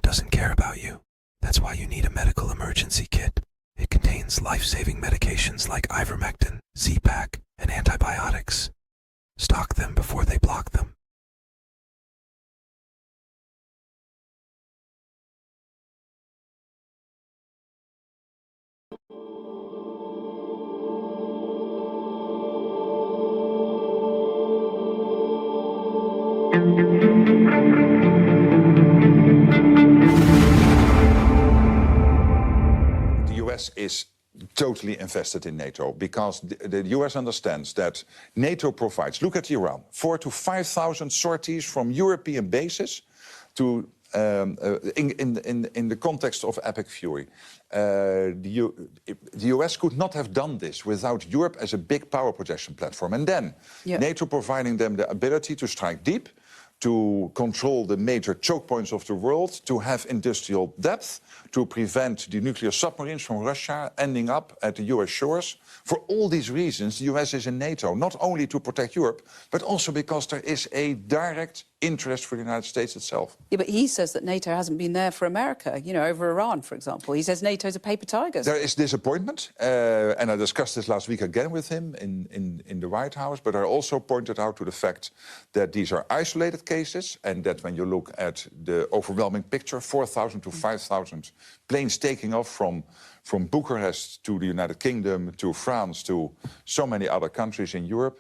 doesn't care about you. That's why you need a medical emergency kit. It contains life-saving medications like ivermectin, Z-Pak, and antibiotics. Stock them before they block them. The US is totally invested in NATO because the US understands that NATO provides, look at Iran, 4,000 to 5,000 sorties from European bases to in the context of Epic Fury. The US could not have done this without Europe as a big power projection platform. And then NATO providing them the ability to strike deep, to control the major choke points of the world, to have industrial depth, to prevent the nuclear submarines from Russia ending up at the US shores. For all these reasons, the US is in NATO, not only to protect Europe, but also because there is a direct interest for the United States itself. Yeah, but he says that NATO hasn't been there for America, you know, over Iran, for example. He says NATO's a paper tiger. There is disappointment, and I discussed this last week again with him in the White House, but I also pointed out to the fact that these are isolated cases, and that when you look at the overwhelming picture, 4,000 to 5,000 planes taking off from Bucharest to the United Kingdom, to France, to so many other countries in Europe,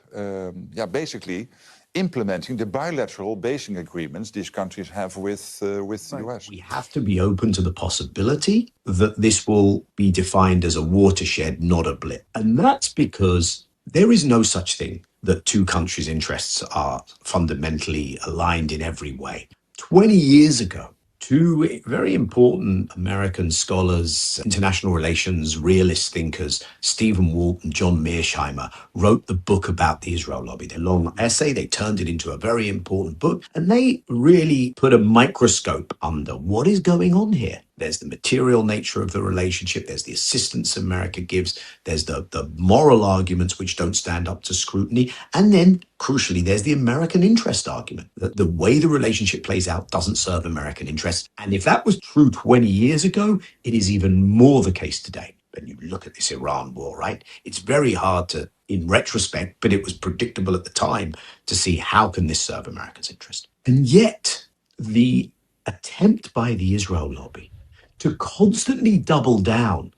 basically implementing the bilateral basing agreements these countries have with the US. We have to be open to the possibility that this will be defined as a watershed, not a blip. And that's because there is no such thing that two countries' interests are fundamentally aligned in every way. 20 years ago, two very important American scholars, international relations, realist thinkers, Stephen Walt and John Mearsheimer, wrote the book about the Israel lobby. Their long essay, they turned it into a very important book, and they really put a microscope under what is going on here. There's the material nature of the relationship. There's the assistance America gives. There's the moral arguments which don't stand up to scrutiny. And then, crucially, there's the American interest argument, that the way the relationship plays out doesn't serve American interests. And if that was true 20 years ago, it is even more the case today. When you look at this Iran war, right? It's very hard to, in retrospect, but it was predictable at the time, to see how can this serve America's interest. And yet, the attempt by the Israel lobby to constantly double down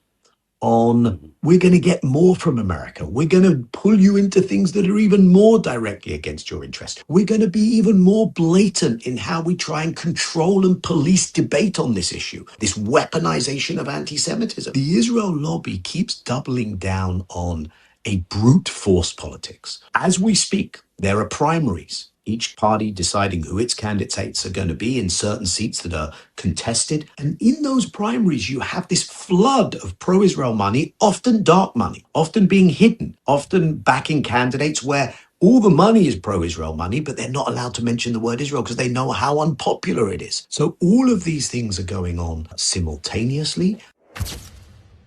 on, we're going to get more from America. We're going to pull you into things that are even more directly against your interest. We're going to be even more blatant in how we try and control and police debate on this issue, this weaponization of anti-Semitism. The Israel lobby keeps doubling down on a brute force politics. As we speak, there are primaries, each party deciding who its candidates are going to be in certain seats that are contested. And in those primaries, you have this flood of pro-Israel money, often dark money, often being hidden, often backing candidates where all the money is pro-Israel money, but they're not allowed to mention the word Israel because they know how unpopular it is. So all of these things are going on simultaneously.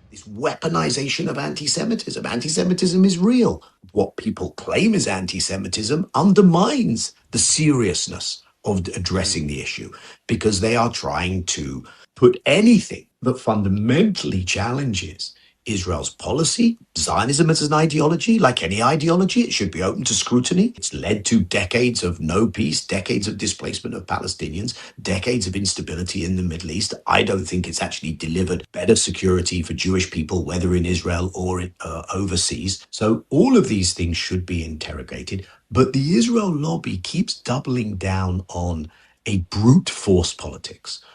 This weaponization of anti-Semitism. Anti-Semitism is real. What people claim is anti-Semitism undermines the seriousness of addressing the issue because they are trying to put anything that fundamentally challenges Israel's policy, Zionism as an ideology. Like any ideology, it should be open to scrutiny. It's led to decades of no peace, decades of displacement of Palestinians, decades of instability in the Middle East. I don't think it's actually delivered better security for Jewish people, whether in Israel or overseas. So all of these things should be interrogated. But the Israel lobby keeps doubling down on a brute force politics.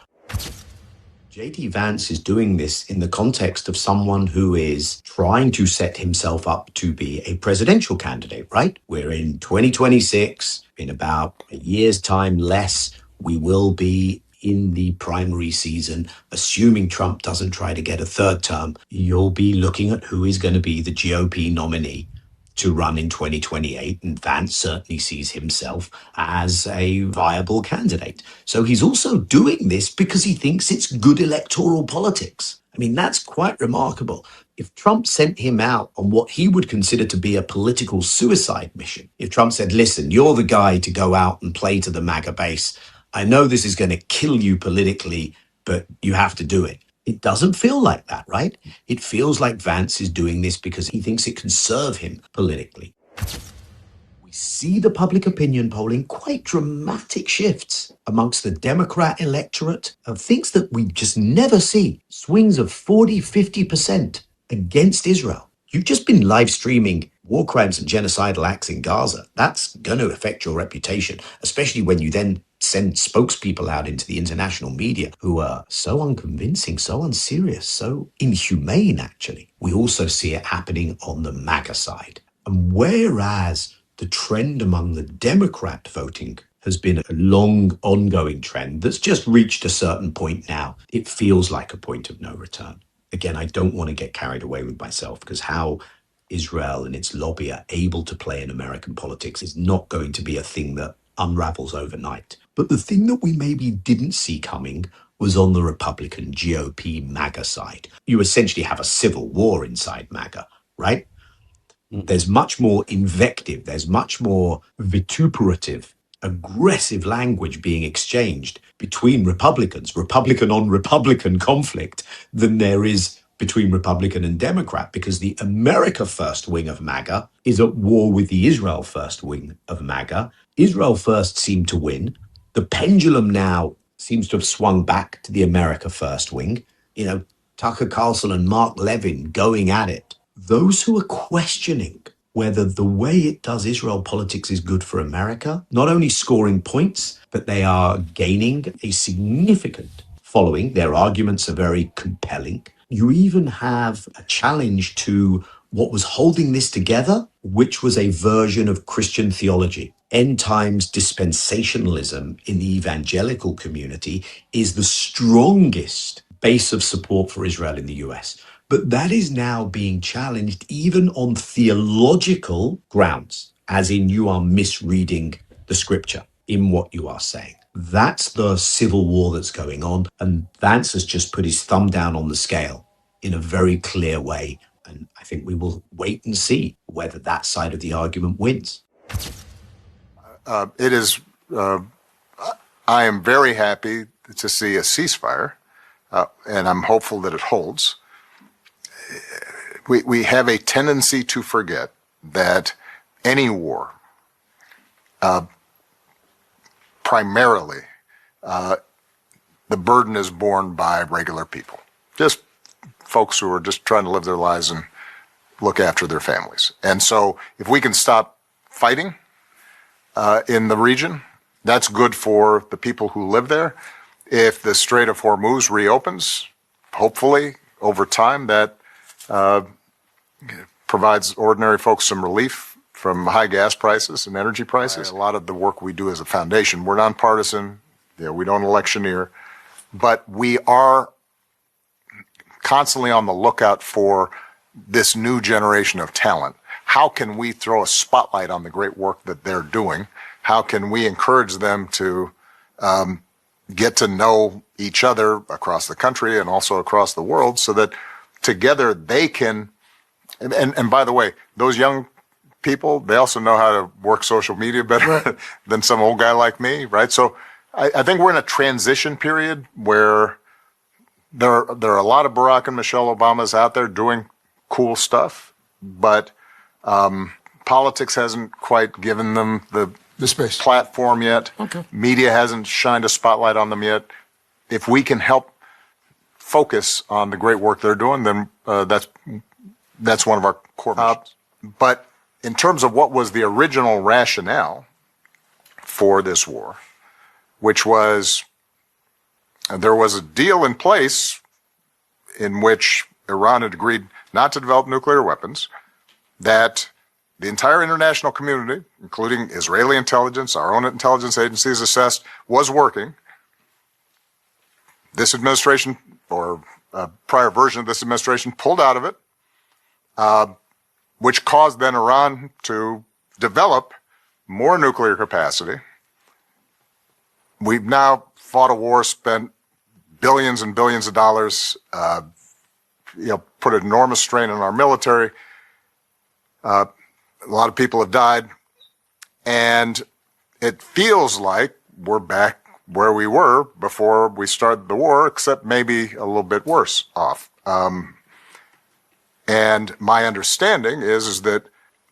J.D. Vance is doing this in the context of someone who is trying to set himself up to be a presidential candidate, right? We're in 2026. In about a year's time less, we will be in the primary season. Assuming Trump doesn't try to get a third term, you'll be looking at who is going to be the GOP nominee to run in 2028, and Vance certainly sees himself as a viable candidate. So he's also doing this because he thinks it's good electoral politics. I mean, that's quite remarkable. If Trump sent him out on what he would consider to be a political suicide mission, if Trump said, listen, you're the guy to go out and play to the MAGA base, I know this is going to kill you politically, but you have to do it. It doesn't feel like that, right? It feels like Vance is doing this because he thinks it can serve him politically. We see the public opinion polling quite dramatic shifts amongst the Democrat electorate of things that we just never see. Swings of 40, 50% against Israel. You've just been live streaming war crimes and genocidal acts in Gaza. That's going to affect your reputation, especially when you then send spokespeople out into the international media who are so unconvincing, so unserious, so inhumane, actually. We also see it happening on the MAGA side. And whereas the trend among the Democrat voting has been a long, ongoing trend that's just reached a certain point now, it feels like a point of no return. Again, I don't want to get carried away with myself because how Israel and its lobby are able to play in American politics is not going to be a thing that unravels overnight. But the thing that we maybe didn't see coming was on the Republican GOP MAGA side. You essentially have a civil war inside MAGA, right? There's much more invective, there's much more vituperative, aggressive language being exchanged between Republicans, Republican on Republican conflict, than there is between Republican and Democrat, because the America First wing of MAGA is at war with the Israel First wing of MAGA. Israel First seemed to win. The pendulum now seems to have swung back to the America First wing. You know, Tucker Carlson and Mark Levin going at it. Those who are questioning whether the way it does Israel politics is good for America, not only scoring points, but they are gaining a significant following. Their arguments are very compelling. You even have a challenge to what was holding this together, which was a version of Christian theology. End times dispensationalism in the evangelical community is the strongest base of support for Israel in the US. But that is now being challenged even on theological grounds, as in you are misreading the scripture in what you are saying. That's the civil war that's going on. And Vance has just put his thumb down on the scale in a very clear way. And I think we will wait and see whether that side of the argument wins. I am very happy to see a ceasefire, and I'm hopeful that it holds. We have a tendency to forget that any war, primarily, the burden is borne by regular people, just folks who are just trying to live their lives and look after their families. And so if we can stop fighting in the region, that's good for the people who live there. If the Strait of Hormuz reopens, hopefully over time that provides ordinary folks some relief from high gas prices and energy prices. A lot of the work we do as a foundation, we're nonpartisan, we don't electioneer, but we are constantly on the lookout for this new generation of talent. How can we throw a spotlight on the great work that they're doing? How can we encourage them to get to know each other across the country and also across the world so that together they can, and by the way, those young people, they also know how to work social media better than some old guy like me, right? So I think we're in a transition period where there are a lot of Barack and Michelle Obamas out there doing cool stuff, but politics hasn't quite given them the space platform yet. Okay. Media hasn't shined a spotlight on them yet. If we can help focus on the great work they're doing, then that's one of our core missions. But in terms of what was the original rationale for this war, which was there was a deal in place in which Iran had agreed not to develop nuclear weapons, that the entire international community, including Israeli intelligence, our own intelligence agencies assessed, was working. This administration, or a prior version of this administration, pulled out of it, which caused then Iran to develop more nuclear capacity. We've now fought a war, spent billions and billions of dollars, put an enormous strain on our military. A lot of people have died, and it feels like we're back where we were before we started the war, except maybe a little bit worse off. And my understanding is that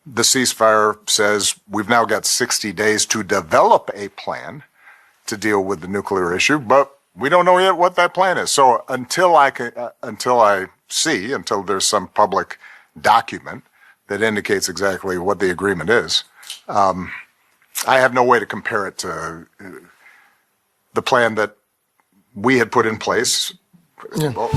the ceasefire says we've now got 60 days to develop a plan to deal with the nuclear issue, but we don't know yet what that plan is. So until there's some public document that indicates exactly what the agreement is, I have no way to compare it to the plan that we had put in place. Yeah. Well,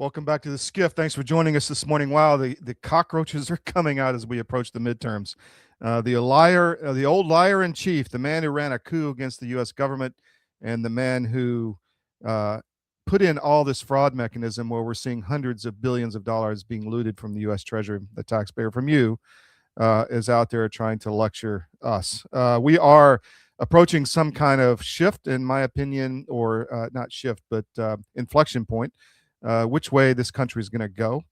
Welcome back to the SCIF. Thanks for joining us this morning. Wow, the cockroaches are coming out as we approach the midterms. The old liar in chief, the man who ran a coup against the U.S. government, and the man who put in all this fraud mechanism where we're seeing hundreds of billions of dollars being looted from the U.S. Treasury, the taxpayer, from you, is out there trying to lecture us. We are approaching some kind of shift, in my opinion, or not shift, but inflection point. Which way this country is going to go.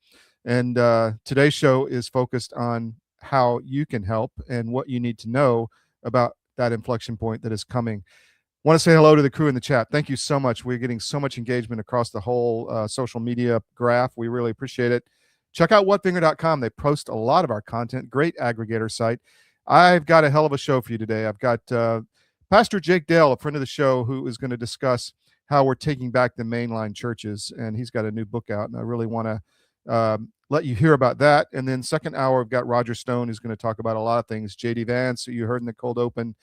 And today's show is focused on how you can help and what you need to know about that inflection point that is coming. I want to say hello to the crew in the chat. Thank you so much. We're getting so much engagement across the whole social media graph. We really appreciate it. Check out whatfinger.com. They post a lot of our content. Great aggregator site. I've got a hell of a show for you today. I've got Pastor Jake Dell, a friend of the show, who is going to discuss how we're taking back the mainline churches, and he's got a new book out, and I really want to let you hear about that. And then second hour, we've got Roger Stone, who's going to talk about a lot of things. J.D. Vance, who you heard in the cold open,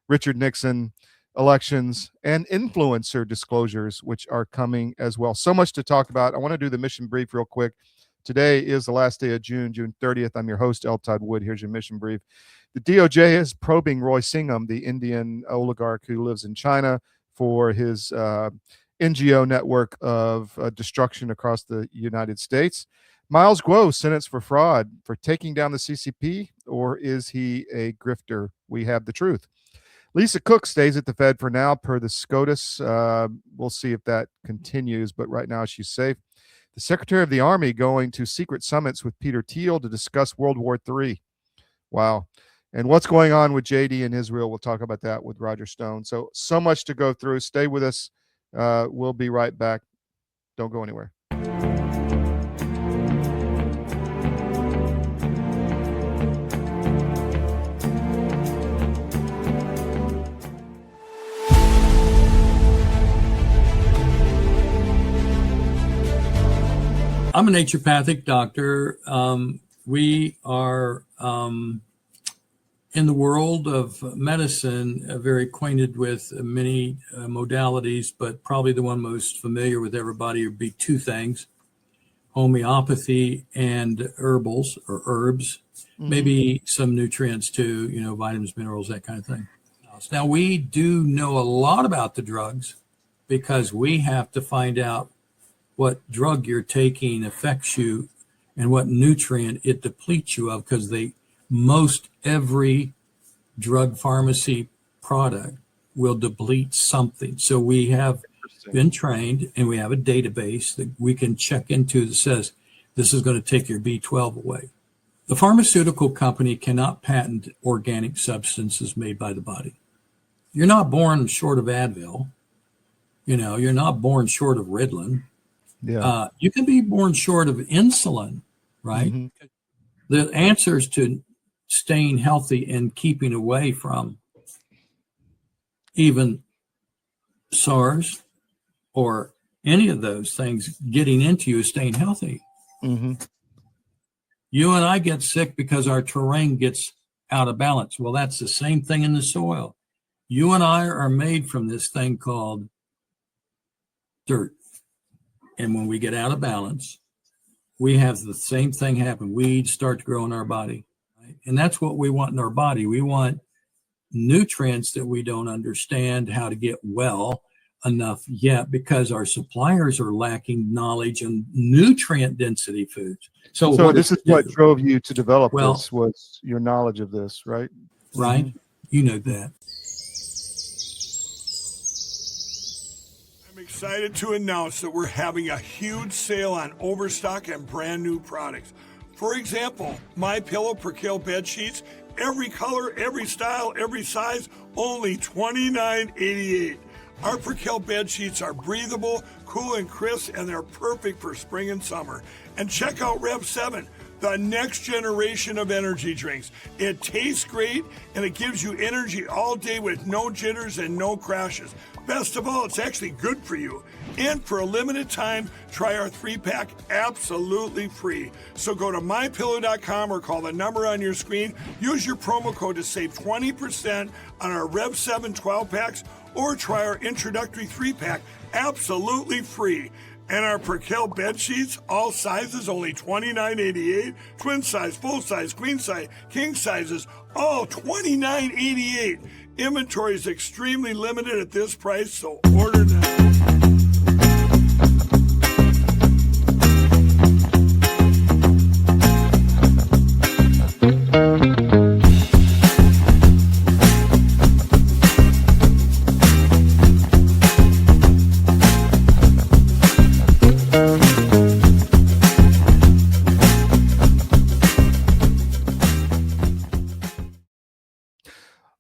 Richard Nixon, elections, and influencer disclosures, which are coming as well. So much to talk about. I want to do the mission brief real quick. Today is the last day of June 30th. I'm your host, Todd Wood. Here's your mission brief. The DOJ is probing Roy Singham, the Indian oligarch who lives in China, for his NGO network of destruction across the United States. Miles Guo sentenced for fraud for taking down the CCP, or is he a grifter? We have the truth. Lisa Cook stays at the Fed for now, per the SCOTUS. We'll see if that continues, but right now she's safe. The Secretary of the Army going to secret summits with Peter Thiel to discuss World War III. Wow. And what's going on with JD in Israel? We'll talk about that with Roger Stone. So much to go through. Stay with us. We'll be right back. Don't go anywhere. I'm a naturopathic doctor. We are in the world of medicine, very acquainted with many modalities, but probably the one most familiar with everybody would be two things: homeopathy and herbs, maybe some nutrients too, vitamins, minerals, that kind of thing. Now, we do know a lot about the drugs because we have to find out what drug you're taking affects you and what nutrient it depletes you of, because most every drug pharmacy product will deplete something. So we have been trained, and we have a database that we can check into that says this is going to take your B12 away. The pharmaceutical company cannot patent organic substances made by the body. You're not born short of Advil. You're not born short of Ritalin. Yeah. You can be born short of insulin, right? Mm-hmm. The answers to staying healthy and keeping away from even SARS or any of those things getting into you is staying healthy. Mm-hmm. You and I get sick because our terrain gets out of balance. Well, that's the same thing in the soil. You and I are made from this thing called dirt. And when we get out of balance, we have the same thing happen. Weeds start to grow in our body. Right? And that's what we want in our body. We want nutrients that we don't understand how to get well enough yet because our suppliers are lacking knowledge on nutrient density foods. So this is what drove you to develop Well, this, was your knowledge of this, right? Right? You know that. I'm excited to announce that we're having a huge sale on overstock and brand new products. For example, My Pillow Percale bed sheets, every color, every style, every size, only $29.88. Our Percale bed sheets are breathable, cool and crisp, and they're perfect for spring and summer. And check out Rev 7, the next generation of energy drinks. It tastes great, and it gives you energy all day with no jitters and no crashes. Best of all, it's actually good for you. And for a limited time, try our 3-pack absolutely free. So go to mypillow.com or call the number on your screen. Use your promo code to save 20% on our Rev 7 12-packs, or try our introductory 3-pack absolutely free. And our Percale bed sheets, all sizes, only $29.88. Twin size, full size, queen size, king sizes, all $29.88. Inventory is extremely limited at this price, so order now.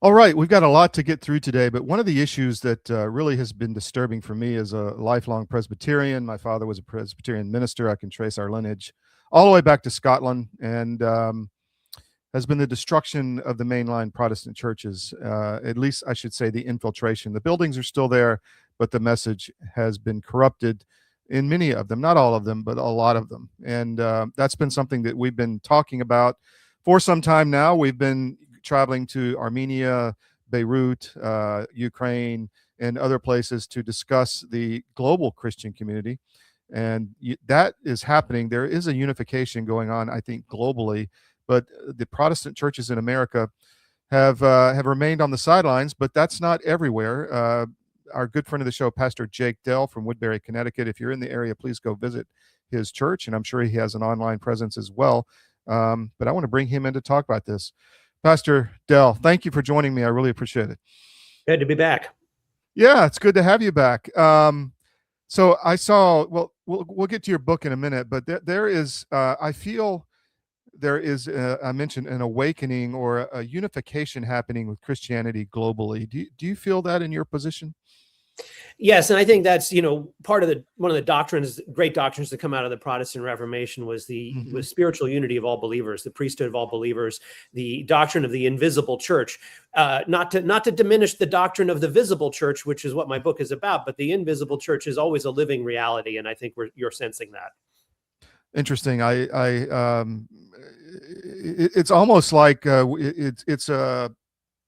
All right, we've got a lot to get through today, but one of the issues that really has been disturbing for me as a lifelong Presbyterian, my father was a Presbyterian minister. I can trace our lineage all the way back to Scotland, and has been the destruction of the mainline Protestant churches, at least I should say the infiltration. The buildings are still there, but the message has been corrupted in many of them, not all of them, but a lot of them. And that's been something that we've been talking about for some time now. We've been traveling to Armenia, Beirut, Ukraine, and other places to discuss the global Christian community. And that is happening. There is a unification going on, I think, globally, but the Protestant churches in America have remained on the sidelines, but that's not everywhere. Our good friend of the show, Pastor Jake Dell from Woodbury, Connecticut, if you're in the area, please go visit his church, and I'm sure he has an online presence as well. But I want to bring him in to talk about this. Pastor Dell, thank you for joining me. I really appreciate it. Good to be back. Yeah, it's good to have you back. So I saw, well, we'll get to your book in a minute, but there is, I feel there is, I mentioned an awakening or a unification happening with Christianity globally. Do you feel that in your position? Yes, and I think that's, part of one of the doctrines, great doctrines that come out of the Protestant Reformation was was spiritual unity of all believers, the priesthood of all believers, the doctrine of the invisible church. Not to diminish the doctrine of the visible church, which is what my book is about, but the invisible church is always a living reality, and I think you're sensing that. Interesting. It's almost like it's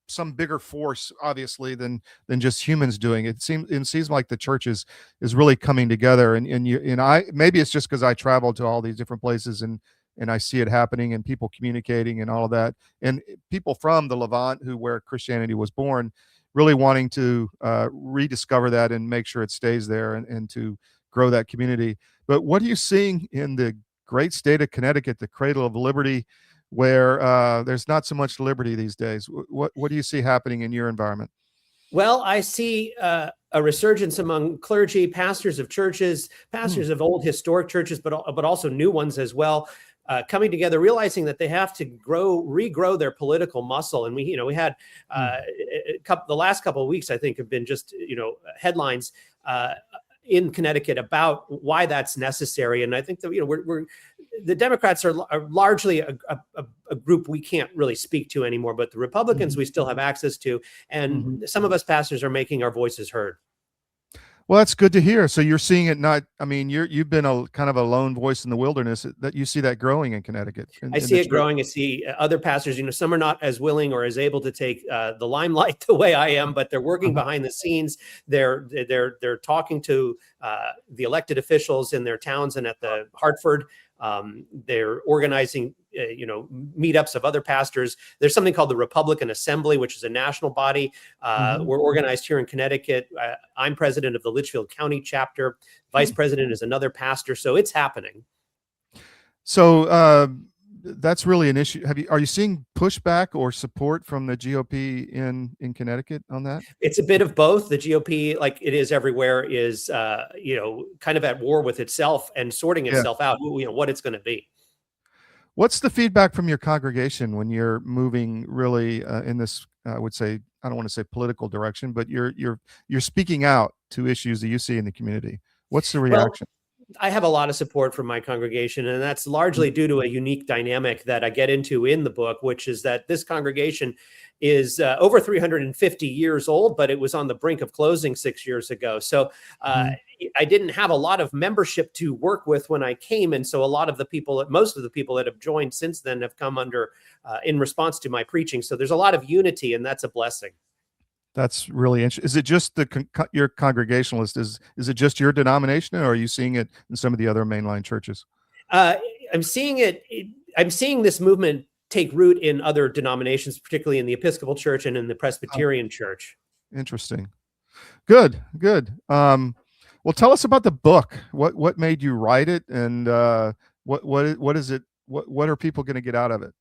some bigger force, obviously, than just humans doing it. It seems like the church is really coming together, and I maybe it's just because I travel to all these different places and I see it happening and people communicating and all of that, and people from the Levant where Christianity was born, really wanting to rediscover that and make sure it stays there and to grow that community. But what are you seeing in the great state of Connecticut, the cradle of liberty, where there's not so much liberty these days? What do you see happening in your environment? Well, I see a resurgence among clergy, pastors of churches, pastors of old historic churches, but also new ones as well, coming together, realizing that they have to regrow their political muscle. And we had the last couple of weeks, I think, have been just headlines in Connecticut about why that's necessary. And I think that the Democrats are largely a group we can't really speak to anymore, but the Republicans we still have access to, and some of us pastors are making our voices heard. Well, that's good to hear. So you're seeing it not, I mean, you've been a kind of a lone voice in the wilderness, that you see that growing in Connecticut. I see it growing. I see other pastors, some are not as willing or as able to take the limelight the way I am, but they're working behind the scenes. They're talking to the elected officials in their towns and at the Hartford. They're organizing, meetups of other pastors. There's something called the Republican Assembly, which is a national body. We're organized here in Connecticut. I'm president of the Litchfield County chapter. Vice president is another pastor. So it's happening. So that's really an issue. Are you seeing pushback or support from the GOP in Connecticut on that? It's a bit of both. The GOP, like it is everywhere, is kind of at war with itself and sorting itself out. What it's going to be. What's the feedback from your congregation when you're moving really in this? I would say, I don't want to say political direction, but you're speaking out to issues that you see in the community. What's the reaction? Well, I have a lot of support from my congregation, and that's largely due to a unique dynamic that I get into in the book, which is that this congregation is over 350 years old, but it was on the brink of closing 6 years ago. So I didn't have a lot of membership to work with when I came. And so most of the people that have joined since then have come under in response to my preaching. So there's a lot of unity, and that's a blessing. That's really interesting. Is it just your Congregationalist? Is it just your denomination, or are you seeing it in some of the other mainline churches? I'm seeing it. I'm seeing this movement take root in other denominations, particularly in the Episcopal Church and in the Presbyterian Church. Interesting. Good. Well, tell us about the book. What made you write it, and what is it? What are people going to get out of it?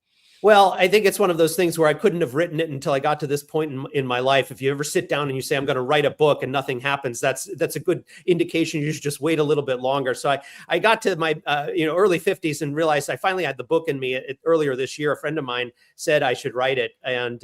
Well, I think it's one of those things where I couldn't have written it until I got to this point in my life. If you ever sit down and you say, I'm going to write a book and nothing happens, that's a good indication you should just wait a little bit longer. So I got to my early 50s and realized I finally had the book in me. Earlier this year, a friend of mine said I should write it. And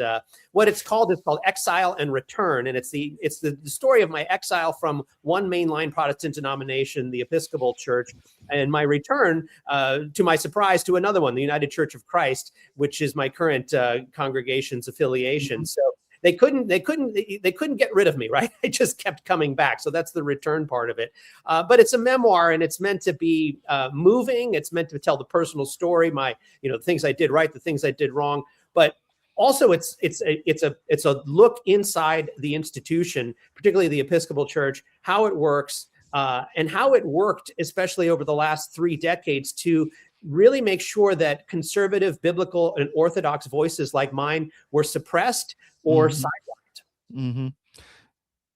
what it's called is called Exile and Return. And it's the story of my exile from one mainline Protestant denomination, the Episcopal Church, and my return, to my surprise, to another one, the United Church of Christ, which is my current congregation's affiliation. So they couldn't get rid of me, right? I just kept coming back. So that's the return part of it. But it's a memoir, and it's meant to be moving. It's meant to tell the personal story, the things I did right, the things I did wrong. But also, it's a look inside the institution, particularly the Episcopal Church, how it works, and how it worked, especially over the last 3 decades, to really make sure that conservative, biblical, and orthodox voices like mine were suppressed or sidelined.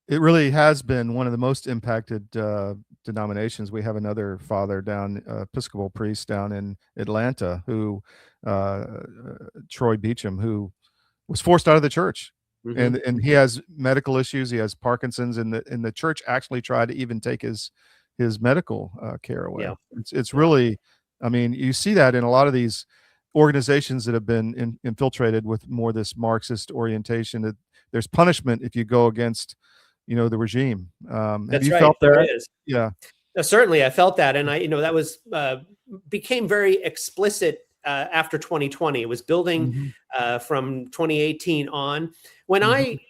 It really has been one of the most impacted denominations. We have another father Episcopal priest down in Atlanta, who Troy Beecham, who was forced out of the church. And he has medical issues. He has Parkinson's, and the church actually tried to even take his medical care away. Yeah. It's really, I mean, you see that in a lot of these organizations that have been infiltrated with more this Marxist orientation, that there's punishment if you go against, the regime. Have you felt that? Is. Yeah. Certainly, I felt that, and that was became very explicit after 2020. It was building from 2018 on. When I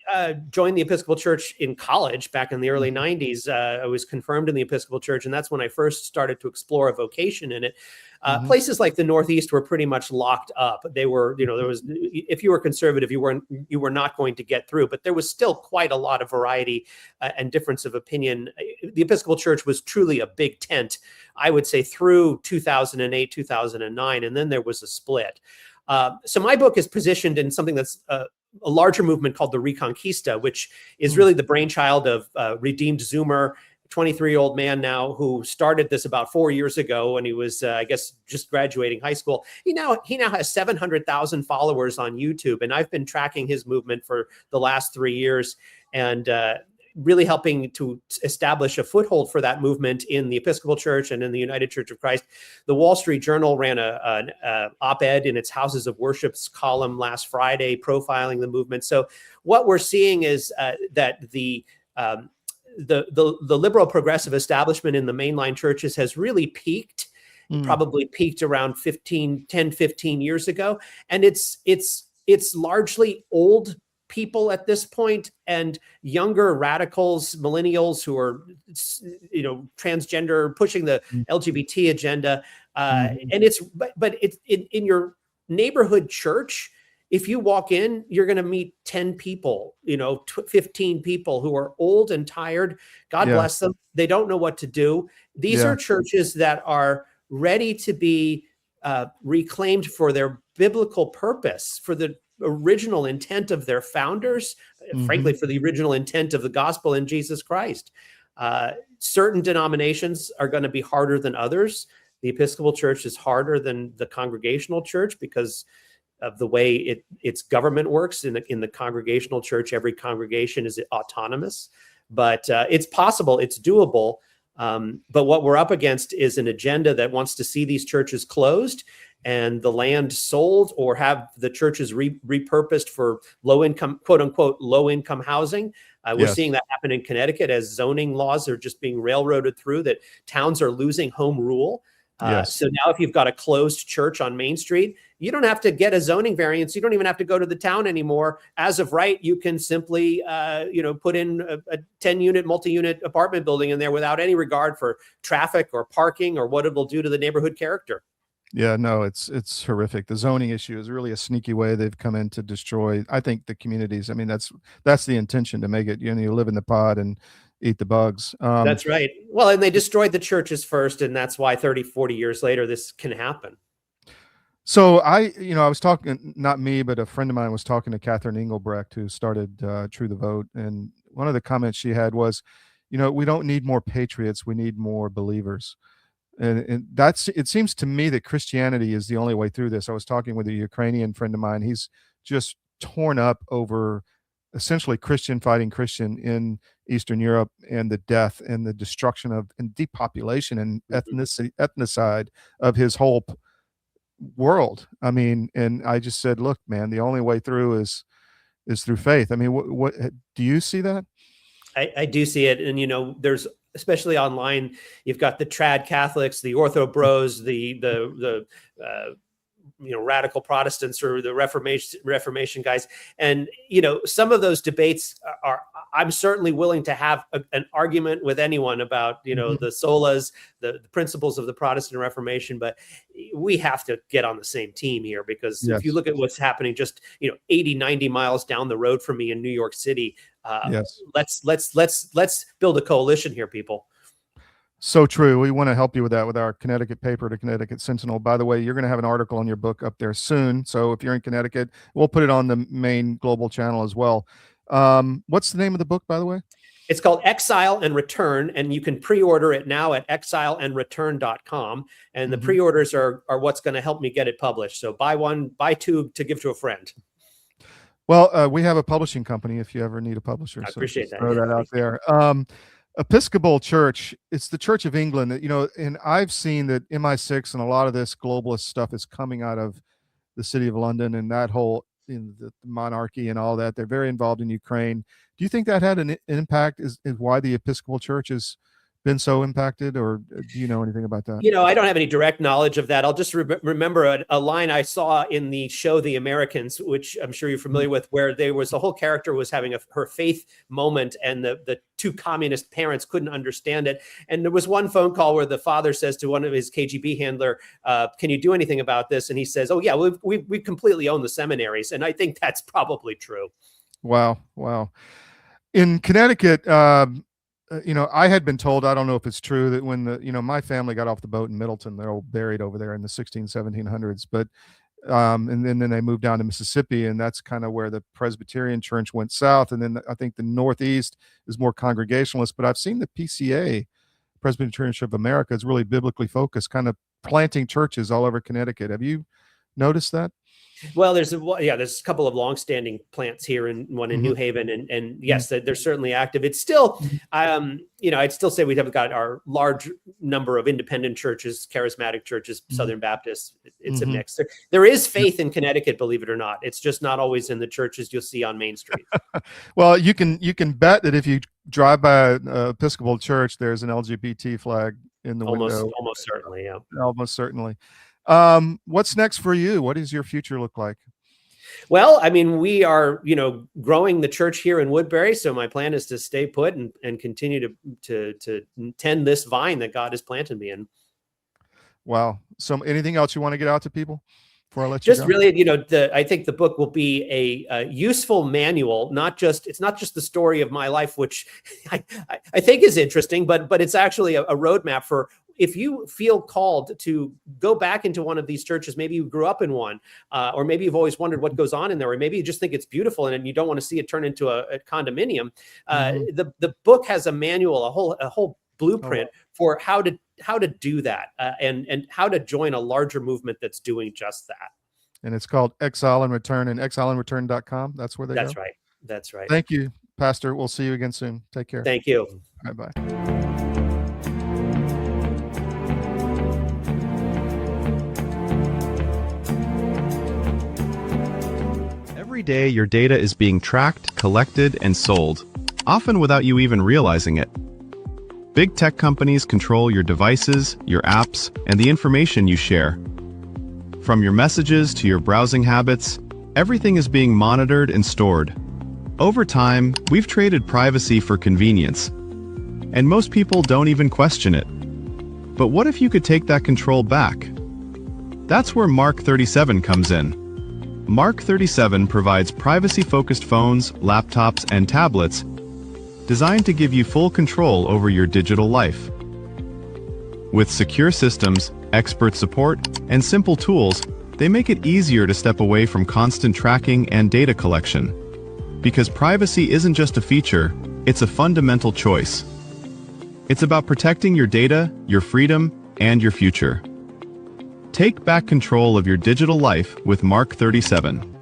joined the Episcopal Church in college back in the early 90s, I was confirmed in the Episcopal Church, and that's when I first started to explore a vocation in it. Places like the Northeast were pretty much locked up. They were, there was, if you were conservative, you were not going to get through, but there was still quite a lot of variety and difference of opinion. The Episcopal Church was truly a big tent, I would say, through 2008, 2009, and then there was a split. So my book is positioned in something that's a larger movement called the Reconquista, which is really the brainchild of Redeemed Zoomer, 23-year-old man now, who started this about 4 years ago when he was, I guess, just graduating high school. He now has 700,000 followers on YouTube, and I've been tracking his movement for the last 3 years, and really helping to establish a foothold for that movement in the Episcopal Church and in the United Church of Christ. The Wall Street Journal ran an op-ed in its Houses of Worship's column last Friday, profiling the movement. So what we're seeing is that the liberal progressive establishment in the mainline churches has really peaked, probably peaked around 10, 15 years ago. And it's largely old people at this point, and younger radicals, millennials who are, transgender, pushing the LGBT agenda. And it's in your neighborhood church. If you walk in, you're going to meet 10 people, 15 people who are old and tired. God bless them. They don't know what to do. These are churches that are ready to be reclaimed for their biblical purpose, for the original intent of their founders, frankly, for the original intent of the gospel in Jesus Christ. Certain denominations are going to be harder than others. The Episcopal Church is harder than the Congregational Church because of the way its government works. In the Congregational Church, every congregation is autonomous, but it's possible, it's doable. But what we're up against is an agenda that wants to see these churches closed and the land sold, or have the churches repurposed for low-income, quote unquote, low-income housing. We're seeing that happen in Connecticut as zoning laws are just being railroaded through, that towns are losing home rule. So now if you've got a closed church on Main Street, you don't have to get a zoning variance. You don't even have to go to the town anymore. As of right, you can simply, put in a 10-unit, multi-unit apartment building in there without any regard for traffic or parking or what it will do to the neighborhood character. Yeah, no, it's horrific. The zoning issue is really a sneaky way they've come in to destroy, I think, the communities. I mean, that's the intention, to make it, you live in the pod and eat the bugs. That's right. Well, and they destroyed the churches first, and that's why 30, 40 years later, this can happen. So I was talking, not me, but a friend of mine was talking to Catherine Engelbrecht, who started True the Vote. And one of the comments she had was, we don't need more patriots. We need more believers. And it seems to me that Christianity is the only way through this. I was talking with a Ukrainian friend of mine. He's just torn up over essentially Christian fighting Christian in Eastern Europe, and the death and the destruction of and depopulation and ethnocide of his whole world. I mean, and I just said, look, man, the only way through is through faith. I mean, what do you see that? I do see it. And, there's, especially online, you've got the trad Catholics, the Ortho Bros, the radical Protestants, or the Reformation guys. And, some of those debates I'm certainly willing to have an argument with anyone about, the solas, the principles of the Protestant Reformation, but we have to get on the same team here, because if you look at what's happening just, 80, 90 miles down the road from me in New York City, let's build a coalition here, people. So true. We want to help you with that with our Connecticut paper, the Connecticut Sentinel. By the way, you're going to have an article on your book up there soon. So if you're in Connecticut, we'll put it on the main global channel as well. What's the name of the book, by the way? It's called Exile and Return, and you can pre-order it now at exileandreturn.com. And the pre-orders are what's going to help me get it published. So buy one, buy two to give to a friend. Well, we have a publishing company if you ever need a publisher. I appreciate that. Throw that out there. Episcopal Church, it's the Church of England, and I've seen that MI6 and a lot of this globalist stuff is coming out of the city of London, and that whole the monarchy and all that. They're very involved in Ukraine. Do you think that had an impact? Is why the Episcopal Church has been so impacted, or do you know anything about that? I don't have any direct knowledge of that. I'll just remember a line I saw in the show The Americans, which I'm sure you're familiar with, where there was the whole character was having her faith moment, and the two communist parents couldn't understand it. And there was one phone call where the father says to one of his KGB handler, can you do anything about this? And he says, oh yeah, we completely own the seminaries. And I think that's probably true. Wow. In Connecticut, I had been told, I don't know if it's true, that when my family got off the boat in Middleton, they're all buried over there in the 1700s, but and then they moved down to Mississippi, and that's kind of where the Presbyterian Church went south. And then I think the Northeast is more Congregationalist, but I've seen the PCA, Presbyterian Church of America, is really biblically focused, kind of planting churches all over Connecticut. Have you noticed that? Well, there's a couple of longstanding plants here, and one in New Haven, and yes, they're certainly active. It's still, I'd still say we have got our large number of independent churches, charismatic churches, Southern Baptists. It's a mix. There is faith in Connecticut, believe it or not. It's just not always in the churches you'll see on Main Street. Well, you can bet that if you drive by an Episcopal church, there's an LGBT flag in the window. Almost certainly, yeah. Almost certainly. What's next for you? What does your future look like? Well, I mean, we are, growing the church here in Woodbury. So my plan is to stay put and continue to tend this vine that God has planted me in. Wow. So anything else you want to get out to people before I let you Just go? really, I think the book will be a useful manual. It's not just the story of my life, which I think is interesting, but it's actually a roadmap for if you feel called to go back into one of these churches. Maybe you grew up in one, or maybe you've always wondered what goes on in there, or maybe you just think it's beautiful and you don't want to see it turn into a condominium. The book has a manual, a whole blueprint for how to do that, and how to join a larger movement that's doing just that. And it's called Exile and Return, and exileandreturn.com. That's where they That's go. right. That's right. Thank you, Pastor. We'll see you again soon. Take care. Thank you. Bye-bye. Every day, your data is being tracked, collected, and sold, often without you even realizing it. Big tech companies control your devices, your apps, and the information you share. From your messages to your browsing habits, everything is being monitored and stored. Over time, we've traded privacy for convenience, and most people don't even question it. But what if you could take that control back? That's where Mark 37 comes in. Mark 37 provides privacy-focused phones, laptops, and tablets designed to give you full control over your digital life. With secure systems, expert support, and simple tools, they make it easier to step away from constant tracking and data collection. Because privacy isn't just a feature, it's a fundamental choice. It's about protecting your data, your freedom, and your future. Take back control of your digital life with Mark 37.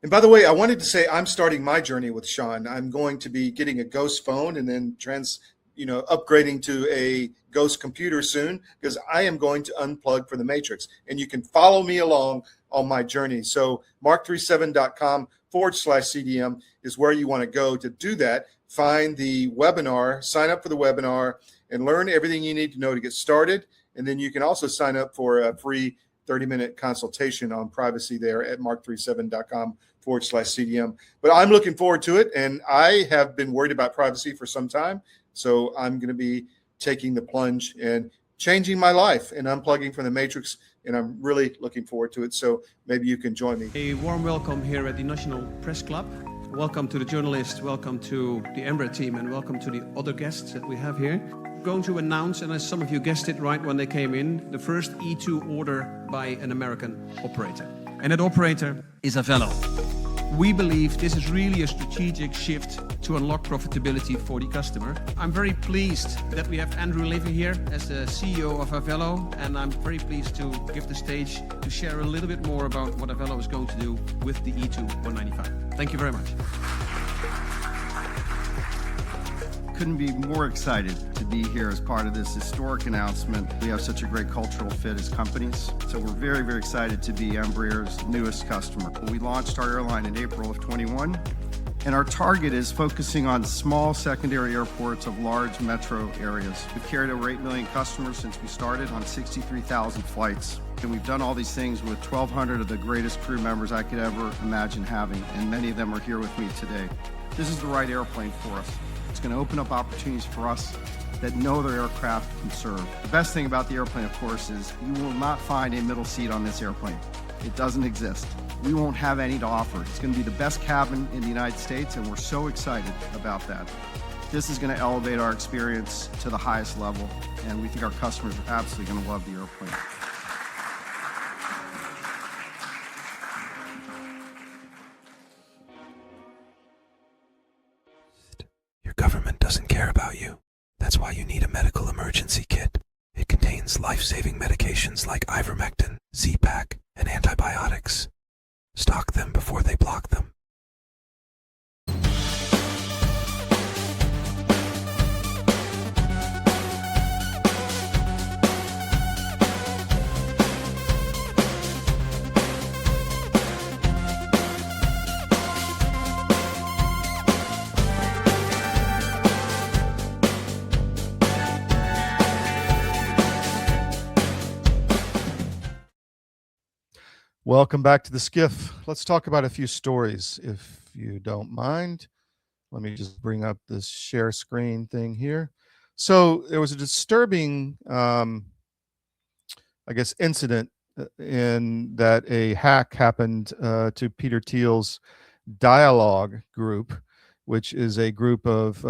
And by the way, I wanted to say I'm starting my journey with Sean. I'm going to be getting a Ghost phone and then upgrading to a Ghost computer soon, because I am going to unplug for the Matrix. And you can follow me along on my journey. So mark37.com/CDM is where you want to go to do that. Find the webinar, sign up for the webinar, and learn everything you need to know to get started. And then you can also sign up for a free 30-minute consultation on privacy there at mark37.com/CDM. But I'm looking forward to it, and I have been worried about privacy for some time. So I'm going to be taking the plunge and changing my life and unplugging from the Matrix, and I'm really looking forward to it. So maybe you can join me. A warm welcome here at the National Press Club. Welcome to the journalists, welcome to the Embraer team, and welcome to the other guests that we have here. Going to announce, and as some of you guessed it right when they came in, the first E2 order by an American operator. And that operator is Avello. We believe this is really a strategic shift to unlock profitability for the customer. I'm very pleased that we have Andrew Levy here as the CEO of Avello, and I'm very pleased to give the stage to share a little bit more about what Avello is going to do with the E2 195. Thank you very much. Couldn't be more excited to be here as part of this historic announcement. We have such a great cultural fit as companies, so we're very, very excited to be Embraer's newest customer. We launched our airline in April of 21, and our target is focusing on small secondary airports of large metro areas. We've carried over 8 million customers since we started on 63,000 flights. And we've done all these things with 1,200 of the greatest crew members I could ever imagine having, and many of them are here with me today. This is the right airplane for us. It's going to open up opportunities for us that no other aircraft can serve. The best thing about the airplane, of course, is you will not find a middle seat on this airplane. It doesn't exist. We won't have any to offer. It's going to be the best cabin in the United States, and we're so excited about that. This is going to elevate our experience to the highest level, and we think our customers are absolutely going to love the airplane. Your government doesn't care about you. That's why you need a medical emergency kit. It contains life-saving medications like ivermectin, Z-Pak, and antibiotics. Stock them before they block them. Welcome back to the SCIF. Let's talk about a few stories, if you don't mind. Let me just bring up this share screen thing here. So there was a disturbing, I guess, incident in that a hack happened to Peter Thiel's Dialogue group, which is a group of,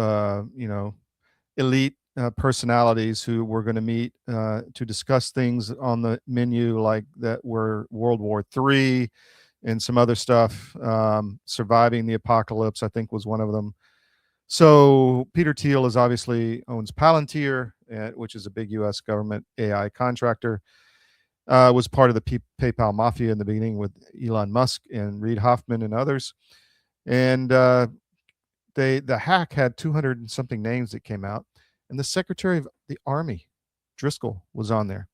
elite personalities who were going to meet to discuss things on the menu like that were World War III and some other stuff. Surviving the Apocalypse, I think, was one of them. So Peter Thiel obviously owns Palantir, which is a big U.S. government AI contractor. Was part of the PayPal mafia in the beginning with Elon Musk and Reid Hoffman and others. And the hack had 200 and something names that came out, and the Secretary of the Army, Driscoll, was on there.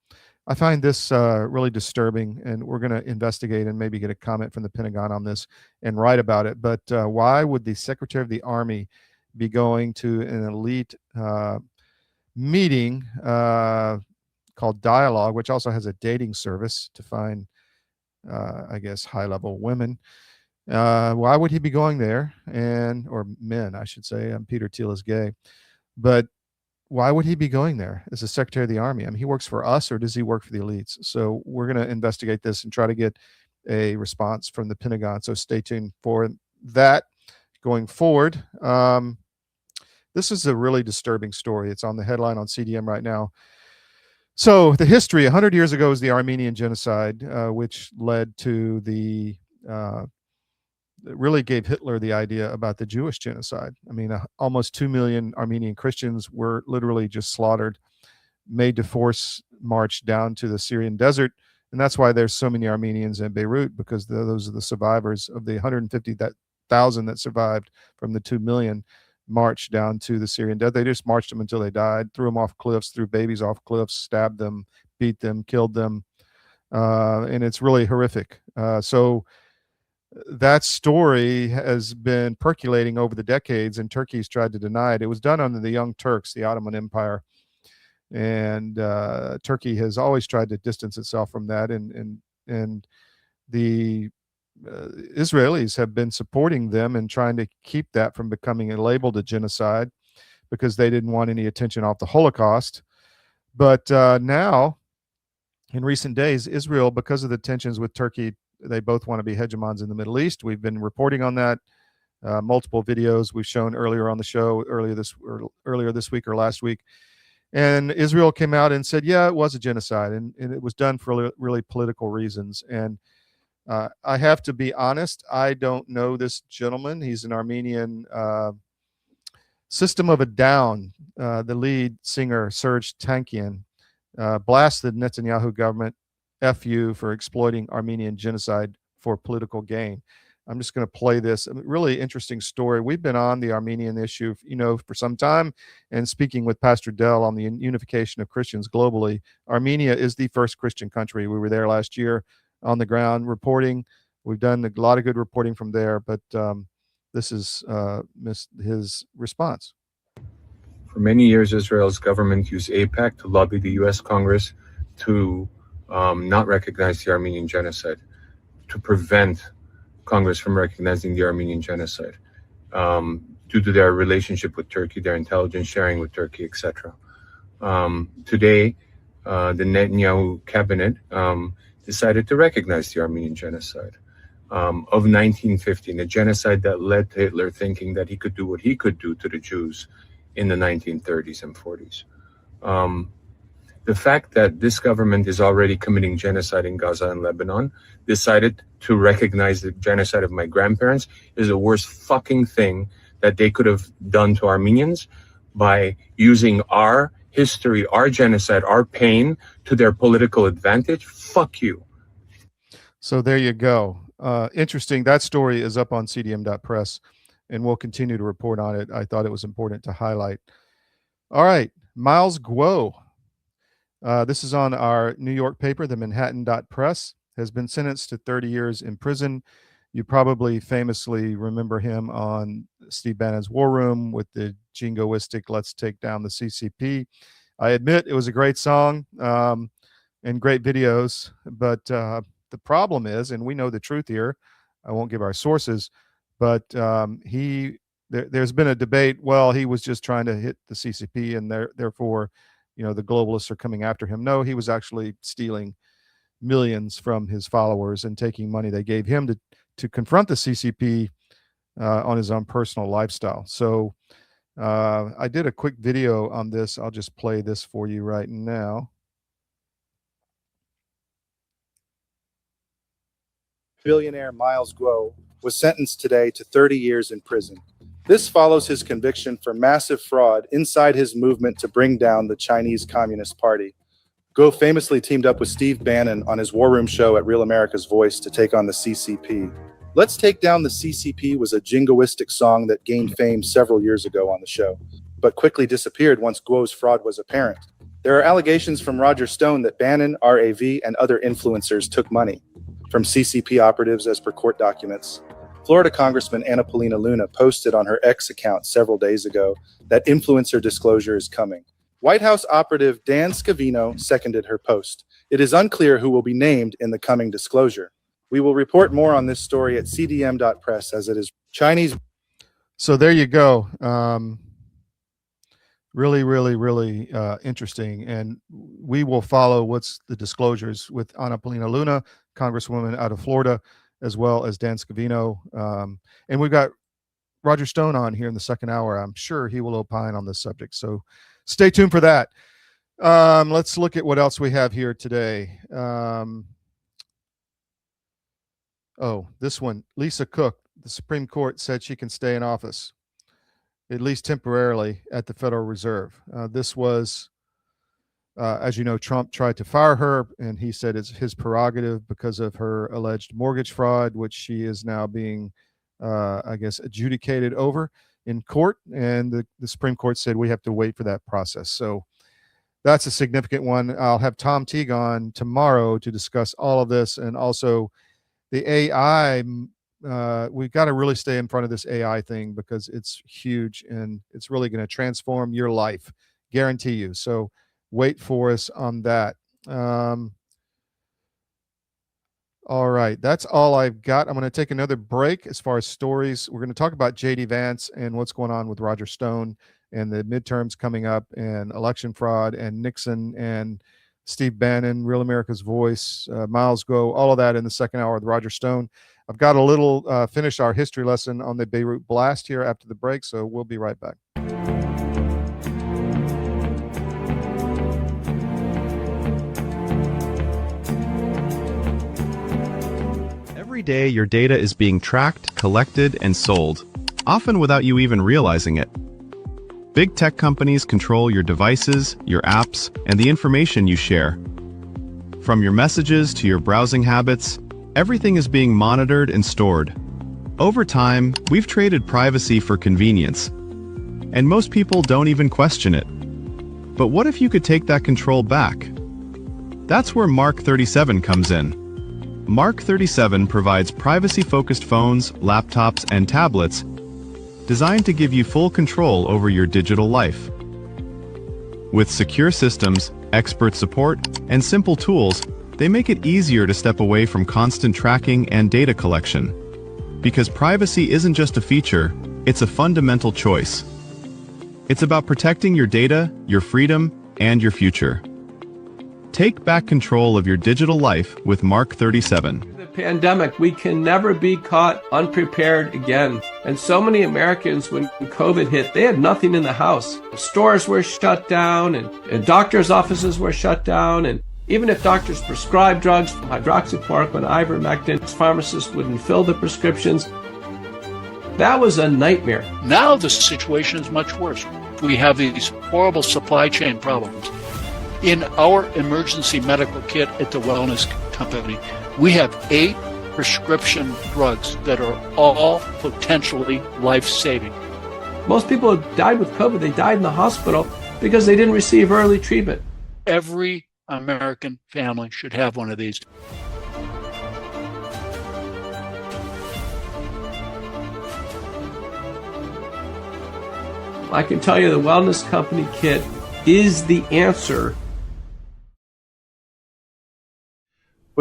I find this really disturbing, and we're going to investigate and maybe get a comment from the Pentagon on this and write about it. But why would the Secretary of the Army be going to an elite meeting called Dialogue, which also has a dating service to find, I guess, high-level women? Why would he be going there? Or men, I should say. Peter Thiel is gay. But why would he be going there as the Secretary of the Army? I mean, he works for us, or does he work for the elites? So we're going to investigate this and try to get a response from the Pentagon. So stay tuned for that going forward. This is a really disturbing story. It's on the headline on CDM right now. So the history, 100 years ago, was the Armenian genocide, which led to the really gave Hitler the idea about the Jewish genocide. I mean, almost 2 million Armenian Christians were literally just slaughtered, made to force march down to the Syrian desert. And that's why there's so many Armenians in Beirut, because those are the survivors of the 150,000 that survived from the 2 million marched down to the Syrian desert. They just marched them until they died, threw them off cliffs, threw babies off cliffs, stabbed them, beat them, killed them. And it's really horrific. So that story has been percolating over the decades, and Turkey's tried to deny it. It was done under the Young Turks, the Ottoman Empire, and Turkey has always tried to distance itself from that. And the Israelis have been supporting them and trying to keep that from becoming labeled a genocide, because they didn't want any attention off the Holocaust. But now, in recent days, Israel, because of the tensions with Turkey, they both want to be hegemons in the Middle East. We've been reporting on that. Multiple videos we've shown earlier on the show, earlier this week or last week. And Israel came out and said, yeah, it was a genocide, and it was done for really political reasons. And I have to be honest, I don't know this gentleman. He's an Armenian. System of a Down, the lead singer, Serge Tankian, blasted Netanyahu government, F you, for exploiting Armenian genocide for political gain. I'm just going to play this. A really interesting story. We've been on the Armenian issue, for some time, and speaking with Pastor Dell on the unification of Christians globally. Armenia is the first Christian country. We were there last year on the ground reporting. We've done a lot of good reporting from there, but this is his response. For many years, Israel's government used AIPAC to lobby the U.S. Congress to not recognize the Armenian genocide, to prevent Congress from recognizing the Armenian genocide, due to their relationship with Turkey, their intelligence sharing with Turkey, etc. Today, the Netanyahu cabinet decided to recognize the Armenian genocide of 1915, a genocide that led to Hitler thinking that he could do what he could do to the Jews in the 1930s and 40s. The fact that this government is already committing genocide in Gaza and Lebanon, decided to recognize the genocide of my grandparents, is the worst fucking thing that they could have done to Armenians by using our history, our genocide, our pain to their political advantage. Fuck you. So there you go. Interesting. That story is up on cdm.press, and we'll continue to report on it. I thought it was important to highlight. All right. Miles Guo. This is on our New York paper, the Manhattan.press, has been sentenced to 30 years in prison. You probably famously remember him on Steve Bannon's War Room with the jingoistic "Let's Take Down the CCP." I admit it was a great song and great videos, but the problem is, and we know the truth here, I won't give our sources, but there's been a debate. Well, he was just trying to hit the CCP, and therefore, the globalists are coming after him. No, he was actually stealing millions from his followers and taking money they gave him to confront the CCP on his own personal lifestyle. So I did a quick video on this. I'll just play this for you right now. Billionaire Miles Guo was sentenced today to 30 years in prison. This follows his conviction for massive fraud inside his movement to bring down the Chinese Communist Party. Guo famously teamed up with Steve Bannon on his War Room show at Real America's Voice to take on the CCP. Let's Take Down the CCP was a jingoistic song that gained fame several years ago on the show, but quickly disappeared once Guo's fraud was apparent. There are allegations from Roger Stone that Bannon, RAV, and other influencers took money from CCP operatives as per court documents. Florida Congressman Anna Paulina Luna posted on her X account several days ago that influencer disclosure is coming. White House operative Dan Scavino seconded her post. It is unclear who will be named in the coming disclosure. We will report more on this story at cdm.press as it is Chinese. So there you go. Really, really, really interesting. And we will follow what's the disclosures with Anna Paulina Luna, Congresswoman out of Florida, as well as Dan Scavino. And we've got Roger Stone on here in the second hour. I'm sure he will opine on this subject. So stay tuned for that. Let's look at what else we have here today. This one, Lisa Cook, the Supreme Court said she can stay in office, at least temporarily, at the Federal Reserve. This was, as you know, Trump tried to fire her, and he said it's his prerogative because of her alleged mortgage fraud, which she is now being, adjudicated over in court. And the Supreme Court said we have to wait for that process. So that's a significant one. I'll have Tom Teague on tomorrow to discuss all of this, and also the AI. We've got to really stay in front of this AI thing because it's huge and it's really going to transform your life, guarantee you. So wait for us on that. All right, that's all I've got. I'm going to take another break as far as stories. We're going to talk about J.D. Vance and what's going on with Roger Stone and the midterms coming up and election fraud and Nixon and Steve Bannon, Real America's Voice, Miles Guo, all of that in the second hour with Roger Stone. I've got a little finish our history lesson on the Beirut blast here after the break, so we'll be right back. Every day, your data is being tracked, collected, and sold, often without you even realizing it. Big tech companies control your devices, your apps, and the information you share. From your messages to your browsing habits, everything is being monitored and stored. Over time, we've traded privacy for convenience, and most people don't even question it. But what if you could take that control back? That's where Mark 37 comes in. Mark 37 provides privacy-focused phones, laptops, and tablets designed to give you full control over your digital life. With secure systems, expert support, and simple tools, they make it easier to step away from constant tracking and data collection. Because privacy isn't just a feature, it's a fundamental choice. It's about protecting your data, your freedom, and your future. Take back control of your digital life with Mark 37. The pandemic, we can never be caught unprepared again. And so many Americans, when COVID hit, they had nothing in the house. Stores were shut down, and doctors' offices were shut down, and even if doctors prescribed drugs, hydroxychloroquine, ivermectin, pharmacists wouldn't fill the prescriptions. That was a nightmare. Now the situation is much worse. We have these horrible supply chain problems. In our emergency medical kit at the Wellness Company, we have 8 prescription drugs that are all potentially life-saving. Most people who died with COVID, they died in the hospital because they didn't receive early treatment. Every American family should have one of these. I can tell you the Wellness Company kit is the answer.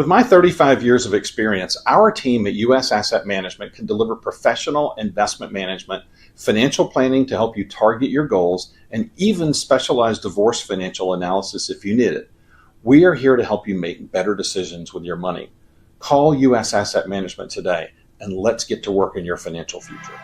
With my 35 years of experience, our team at U.S. Asset Management can deliver professional investment management, financial planning to help you target your goals, and even specialized divorce financial analysis if you need it. We are here to help you make better decisions with your money. Call U.S. Asset Management today, and let's get to work in your financial future.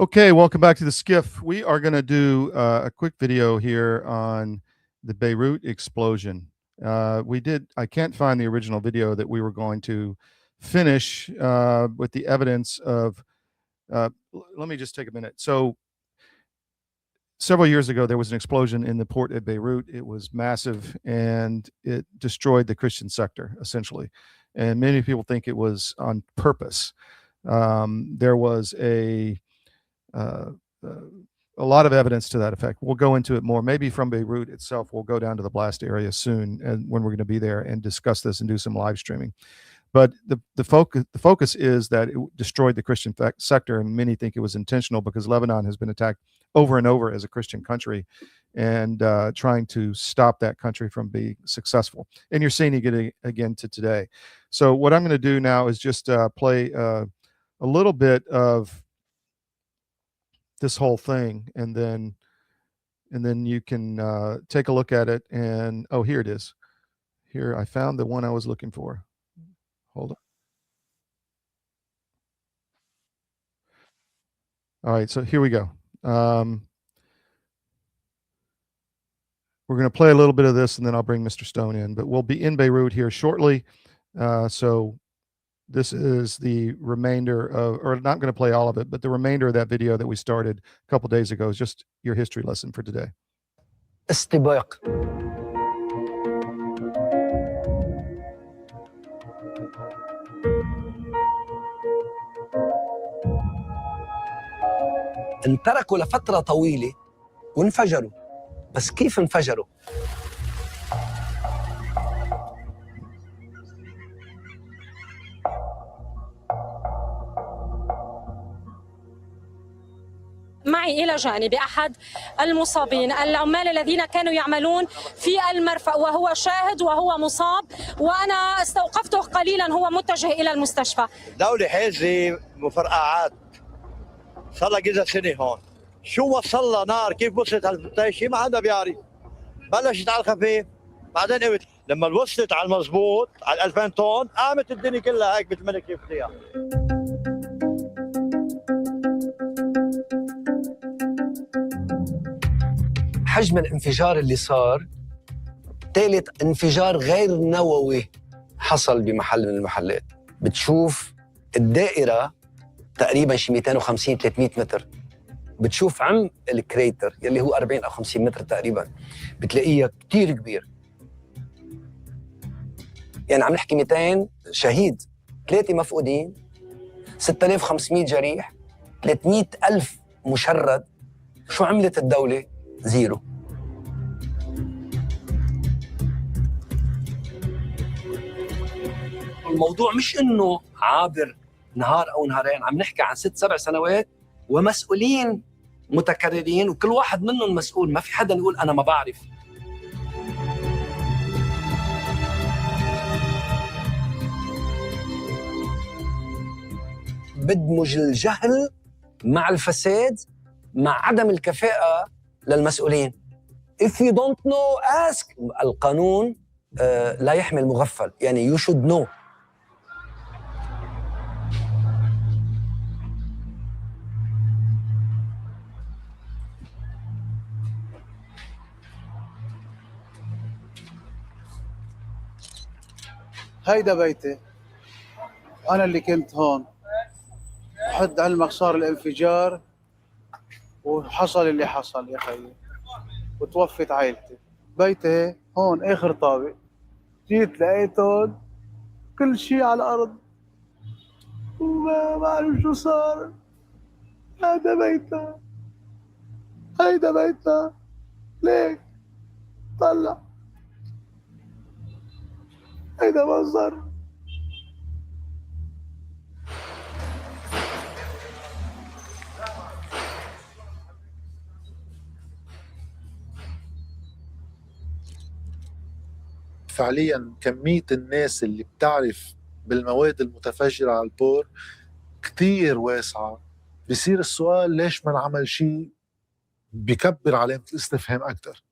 Okay, welcome back to the SCIF. We are going to do a quick video here on the Beirut explosion. I can't find the original video that we were going to finish with the evidence of, let me just take a minute. So several years ago, there was an explosion in the port at Beirut. It was massive and it destroyed the Christian sector, essentially. And many people think it was on purpose. There was a lot of evidence to that effect. We'll go into it more, maybe from Beirut itself. We'll go down to the blast area soon, and when we're going to be there and discuss this and do some live streaming. But the focus is that it destroyed the Christian sector, and many think it was intentional because Lebanon has been attacked over and over as a Christian country, and trying to stop that country from being successful. And you're seeing it again to today. So what I'm going to do now is just play a little bit of this whole thing, and then you can take a look at it. And oh, here it is. Here, I found the one I was looking for. Hold on. All right, so here we go. We're going to play a little bit of this, and then I'll bring Mr. Stone in. But we'll be in Beirut here shortly. So this is the remainder of, or not going to play all of it, but the remainder of that video that we started a couple days ago is just your history lesson for today. استباق. انتركوا لفترة طويلة وانفجروا. بس كيف انفجروا؟ معي إلى جانبي أحد المصابين العمال الذين كانوا يعملون في المرفأ، وهو شاهد وهو مصاب، وأنا استوقفته قليلا، هو متجه إلى المستشفى. دولة حازة مفرقعات صار لها كذا سنة هون. شو وصل لها نار، كيف وصلت هالفتايشة ما حدا بيعرف. بلشت على الخفيف بعدين قوت، لما وصلت على المضبوط على 2000 طن قامت الدنيا كلها هيك مثل ما انك شفتيها. حجم الانفجار اللي صار ثالث انفجار غير نووي حصل بمحل من المحلات. بتشوف الدائرة تقريبا شي 250 300 متر، بتشوف عمق الكريتر يلي هو 40 أو 50 متر تقريبا، بتلاقيها كتير كبير. يعني عم نحكي 200 شهيد، 3 مفقودين، 6500 جريح، 300,000 مشرد. شو عملت الدولة؟ زيرو. الموضوع مش انه عابر نهار او نهارين، عم نحكي عن 6-7 سنوات ومسؤولين متكررين، وكل واحد منهم مسؤول، ما في حدا يقول انا ما بعرف. بدمج الجهل مع الفساد مع عدم الكفاءة للمسؤولين. If you don't know, ask. القانون لا يحمي المغفل، يعني you should know. هيدا بيتي، أنا اللي كنت هون. حد علمك صار الانفجار وحصل اللي حصل يا خيي، وتوفت عائلتي. بيتي هون آخر طابق، جيت لقيتهم كل شيء على الأرض. وما بعرف شو صار. هذا بيتنا، هيدا بيتنا، ليك طلع، هيدا منظر. فعليا كمية الناس اللي بتعرف بالمواد المتفجرة على البور كتير واسعة. بصير السؤال ليش ما نعمل شيء بكبر علامة الاستفهام أكتر.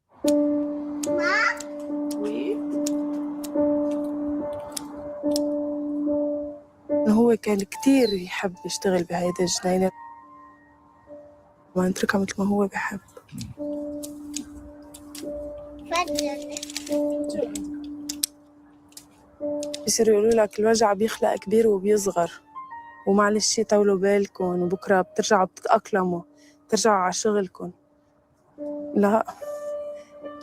هو كان كتير يحب يشتغل بهيدا الجنينة، ما نتركها مثل ما هو بحب. بيصيروا يقولوا لك الوجع بيخلق كبير وبيصغر، ومعلش طولوا بالكم وبكره بترجعوا بتتأقلموا، بترجعوا على شغلكم. لا،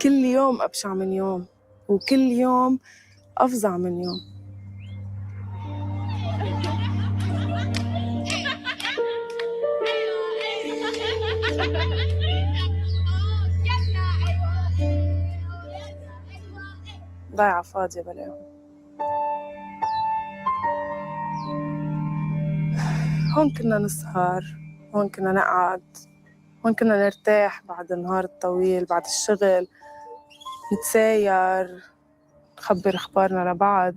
كل يوم أبشع من يوم، وكل يوم أفظع من يوم. ضايعة فاضية بلاهم. هون كنا نسهر، هون كنا نقعد، هون كنا نرتاح بعد النهار الطويل، بعد الشغل نتساير، نخبر أخبارنا لبعض.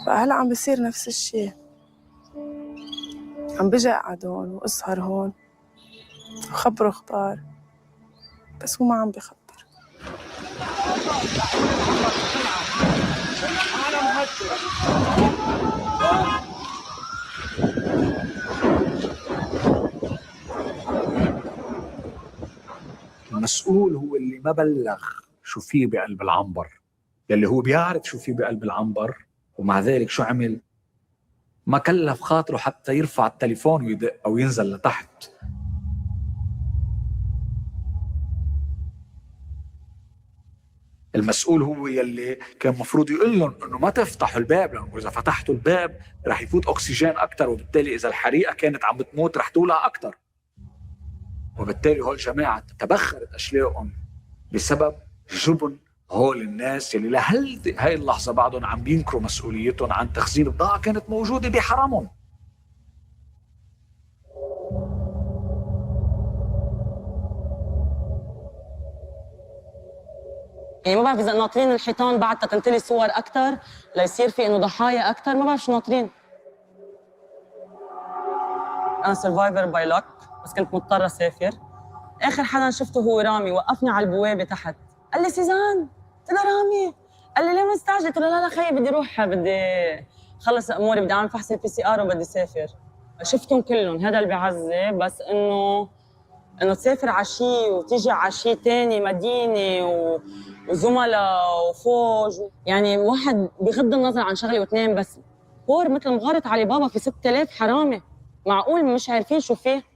فهلأ عم بيصير نفس الشي، عم بيجي أقعد هون وأسهر هون وخبره أخبار، بس هو ما عم بيخبر. المسؤول هو اللي ما بلغ شو فيه بقلب العنبر، يلي هو بيعرف شو فيه بقلب العنبر، ومع ذلك شو عمل؟ ما كلف خاطره حتى يرفع التليفون ويدق أو ينزل لتحت. المسؤول هو يلي كان مفروض يقول لهم انه ما تفتحوا الباب، لانه اذا فتحتوا الباب رح يفوت اكسجين اكثر، وبالتالي اذا الحريقه كانت عم بتموت رح تولع اكثر. وبالتالي هول الجماعه تبخرت اشلاءهم بسبب جبن هول الناس يلي هاي اللحظه بعدهم عم بينكروا مسؤوليتهم عن تخزين بضاعه كانت موجوده بحرمهم. يعني ما بعرف اذا ناطرين الحيطان بعد تنتلي صور اكثر ليصير في انه ضحايا اكثر، ما بعرف شو ناطرين. انا سرفايفر باي لك، بس كنت مضطره اسافر. اخر حدا شفته هو رامي، وقفني على البوابه تحت، قال لي سيزان قلت له رامي، قال لي ليه مستعجل؟ قلت له لا خيي بدي اروح، بدي خلص اموري، بدي اعمل فحص PCR وبدي اسافر. شفتهم كلهم، هذا اللي بيعذب، بس انه تسافر على شيء وتيجي على شيء ثاني، مدينه وزملاء وفوج، يعني واحد بغض النظر عن شغله واثنين، بس بور مثل مغارة علي بابا في 6000 حرامي، معقول مش عارفين شو فيه؟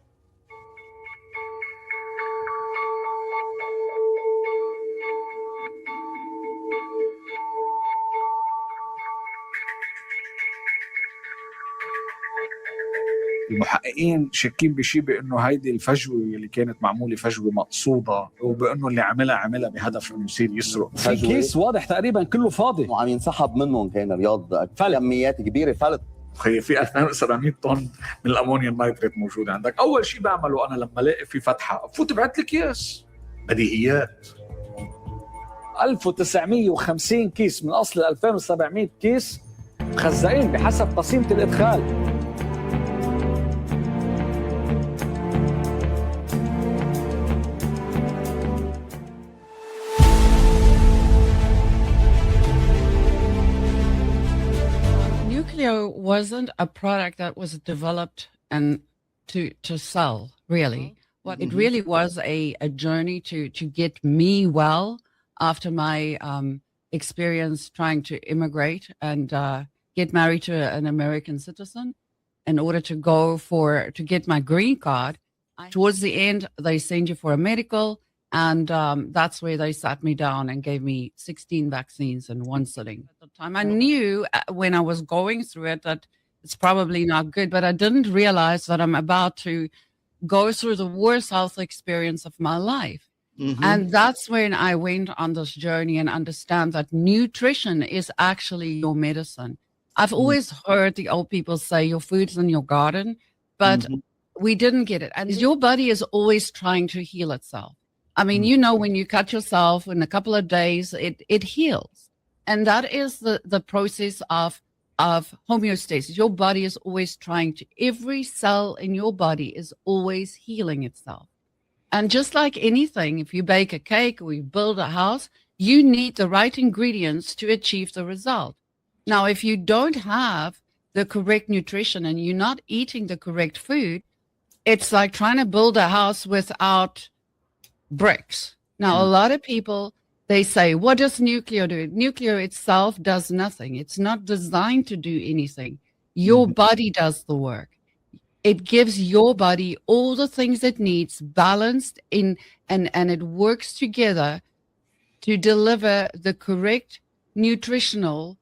المحققين شاكين بشيء بانه هيدي الفجوه اللي كانت معموله فجوه مقصوده، وبانه اللي عملها بهدف انه يصير يسرق. في كيس واضح تقريبا كله فاضي وعم ينسحب منهم، كان رياض كميات كبيره فلت. خي في 2700 طن من الامونيا النيتريت موجوده عندك. اول شيء بعمله انا لما الاقي في فتحه بفوت بعت لك اكياس بديهيات. 1950 كيس من اصل 2700 كيس مخزقين بحسب قسيمه الادخال. Nuclear wasn't a product that was developed and to sell, really. What it really was a journey to get me well after my experience trying to immigrate and get married to an American citizen in order to go to get my green card. Towards the end, they send you for a medical, And that's where they sat me down and gave me 16 vaccines in one sitting. At the time, I knew when I was going through it that it's probably not good, but I didn't realize that I'm about to go through the worst health experience of my life. Mm-hmm. And that's when I went on this journey and understand that nutrition is actually your medicine. I've always heard the old people say your food's in your garden, but we didn't get it. And your body is always trying to heal itself. I mean, you know, when you cut yourself in a couple of days, it heals. And that is the process of homeostasis. Your body is always trying to, every cell in your body is always healing itself. And just like anything, if you bake a cake or you build a house, you need the right ingredients to achieve the result. Now, if you don't have the correct nutrition and you're not eating the correct food, it's like trying to build a house without bricks. Now, a lot of people, they say, what does nuclear do? Nuclear itself does nothing. It's not designed to do anything. Your body does the work. It gives your body all the things it needs balanced in, and it works together to deliver the correct nutritional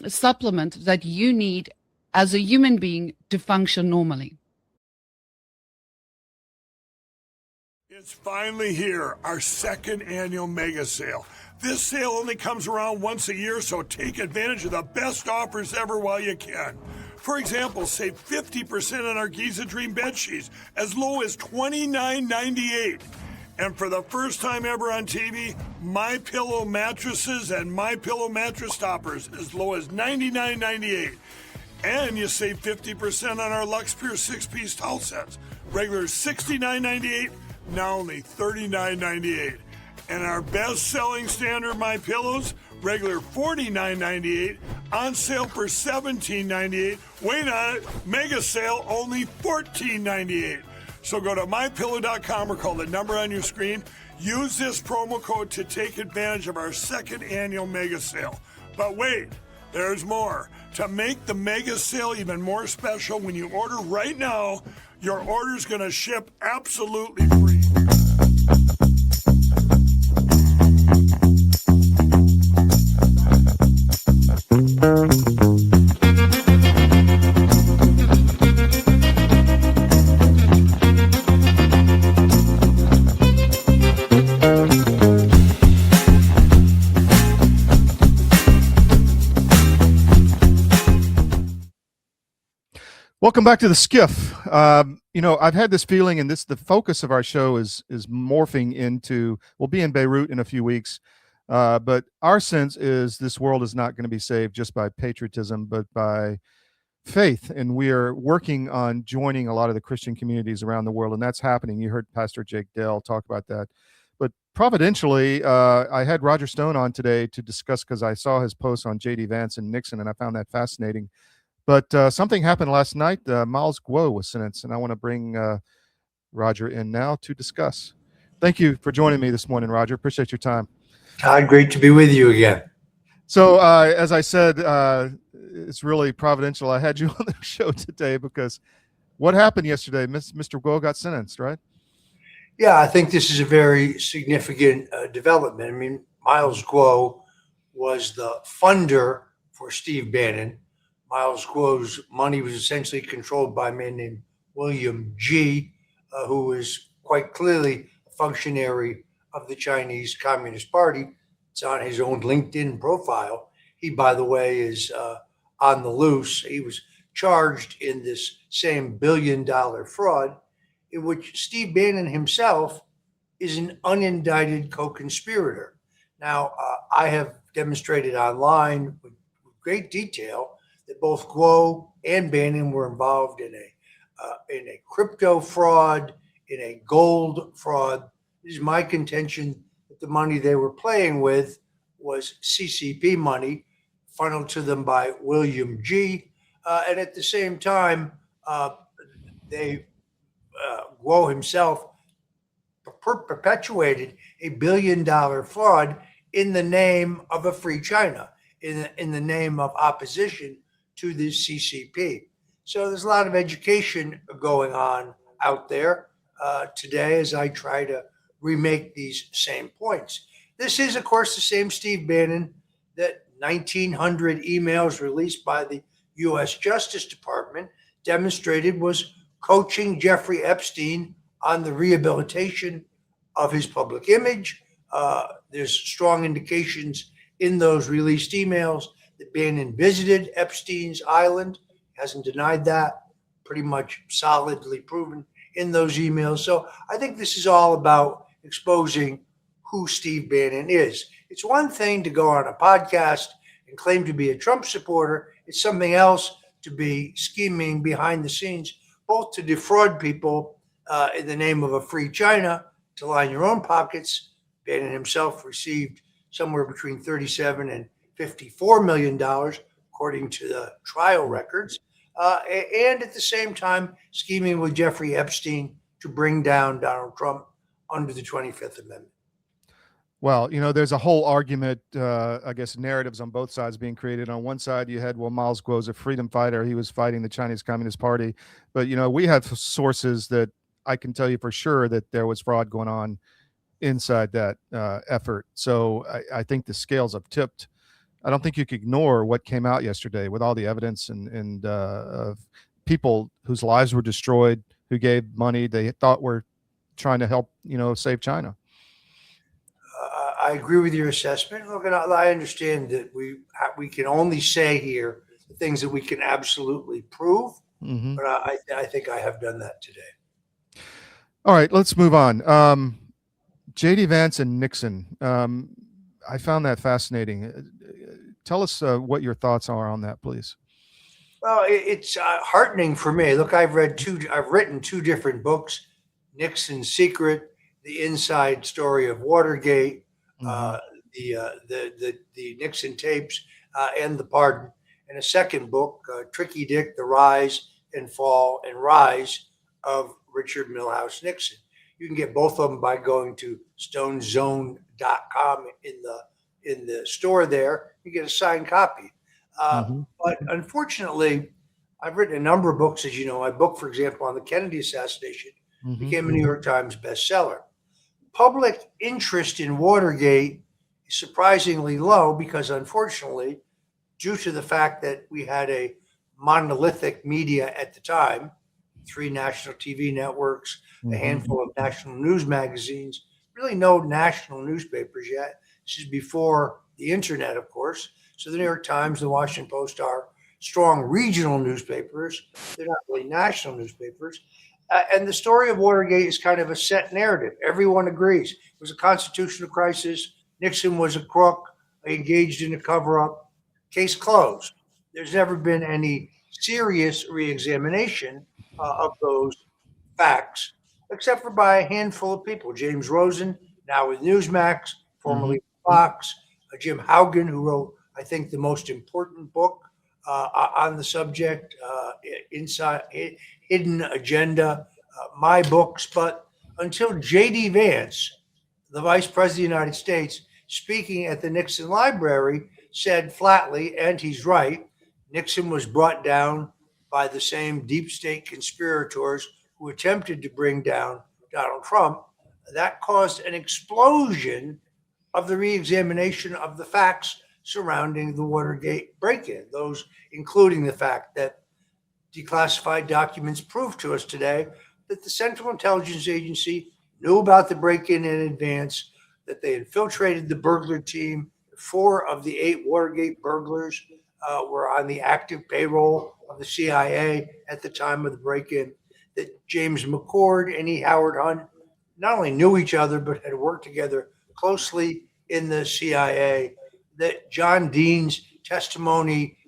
supplement that you need as a human being to function normally. It's finally here, our second annual mega sale. This sale only comes around once a year, so take advantage of the best offers ever while you can. For example, save 50% on our Giza Dream bed sheets, as low as $29.98. And for the first time ever on TV, My Pillow mattresses and My Pillow mattress toppers, as low as $99.98. And you save 50% on our Lux Pure 6-piece towel sets, regular $69.98. Now only $39.98. And our best-selling standard My Pillows, regular $49.98, on sale for $17.98. Wait on it, mega sale only $14.98. So go to mypillow.com or call the number on your screen. Use this promo code to take advantage of our second annual mega sale. But wait, there's more. To make the mega sale even more special, when you order right now, your order's going to ship absolutely free. Welcome back to the SCIF. You know, I've had this feeling, and the focus of our show is morphing into, we'll be in Beirut in a few weeks, but our sense is this world is not going to be saved just by patriotism, but by faith. And we are working on joining a lot of the Christian communities around the world, and that's happening. You heard Pastor Jake Dell talk about that. But providentially, I had Roger Stone on today to discuss, because I saw his post on J.D. Vance and Nixon, and I found that fascinating. But something happened last night. Miles Guo was sentenced, and I want to bring Roger in now to discuss. Thank you for joining me this morning, Roger. Appreciate your time. Todd, great to be with you again. So as I said, it's really providential I had you on the show today, because what happened yesterday? Mr. Guo got sentenced, right? Yeah, I think this is a very significant development. I mean, Miles Guo was the funder for Steve Bannon. Miles Guo's money was essentially controlled by a man named William G., who is quite clearly a functionary of the Chinese Communist Party. It's on his own LinkedIn profile. He, by the way, is on the loose. He was charged in this same billion-dollar fraud, in which Steve Bannon himself is an unindicted co-conspirator. Now, I have demonstrated online with great detail that both Guo and Bannon were involved in a crypto fraud, in a gold fraud. It is my contention that the money they were playing with was CCP money funneled to them by William G. And at the same time, Guo himself perpetuated a billion-dollar fraud in the name of a free China, in the name of opposition to the CCP. So there's a lot of education going on out there today as I try to remake these same points. This is, of course, the same Steve Bannon that 1,900 emails released by the U.S. Justice Department demonstrated was coaching Jeffrey Epstein on the rehabilitation of his public image. There's strong indications in those released emails that Bannon visited Epstein's island, hasn't denied that, pretty much solidly proven in those emails. So I think this is all about exposing who Steve Bannon is. It's one thing to go on a podcast and claim to be a Trump supporter. It's something else to be scheming behind the scenes, both to defraud people in the name of a free China, to line your own pockets. Bannon himself received somewhere between $37 and $54 million, according to the trial records. And at the same time, scheming with Jeffrey Epstein to bring down Donald Trump under the 25th Amendment. Well, there's a whole argument, I guess, narratives on both sides being created. On one side, you had, well, Miles Guo's a freedom fighter. He was fighting the Chinese Communist Party. But, we have sources that I can tell you for sure that there was fraud going on inside that effort. So I think the scales have tipped. I don't think you can ignore what came out yesterday with all the evidence and people whose lives were destroyed, who gave money they thought were trying to help, save China. I agree with your assessment. Look, I understand that we can only say here the things that we can absolutely prove, but I think I have done that today. All right, let's move on. JD Vance and Nixon. I found that fascinating. Tell us what your thoughts are on that, please. Well, it's heartening for me. Look, I've written two different books: Nixon's Secret, The Inside Story of Watergate, the Nixon tapes, and The Pardon, and a second book, Tricky Dick: The Rise and Fall and Rise of Richard Milhouse Nixon. You can get both of them by going to stonezone.com in the store there. You get a signed copy. But unfortunately, I've written a number of books, as you know. My book, for example, on the Kennedy assassination became a New York Times bestseller. Public interest in Watergate is surprisingly low because, unfortunately, due to the fact that we had a monolithic media at the time, 3 national TV networks, a handful of national news magazines, really no national newspapers yet. This is before the internet, of course. So the New York Times, the Washington Post are strong regional newspapers. They're not really national newspapers. And the story of Watergate is kind of a set narrative. Everyone agrees. It was a constitutional crisis. Nixon was a crook, engaged in a cover-up. Case closed. There's never been any serious reexamination of those facts, except for by a handful of people. James Rosen, now with Newsmax, formerly Fox, Jim Haugen, who wrote, I think, the most important book on the subject, Inside Hidden Agenda, my books. But until J.D. Vance, the Vice President of the United States, speaking at the Nixon Library, said flatly, and he's right, Nixon was brought down by the same deep state conspirators who attempted to bring down Donald Trump. That caused an explosion of the reexamination of the facts surrounding the Watergate break-in, those including the fact that declassified documents prove to us today that the Central Intelligence Agency knew about the break-in in advance, that they infiltrated the burglar team. 4 of the 8 Watergate burglars were on the active payroll of the CIA at the time of the break-in, that James McCord and E. Howard Hunt not only knew each other, but had worked together closely in the CIA, that John Dean's testimony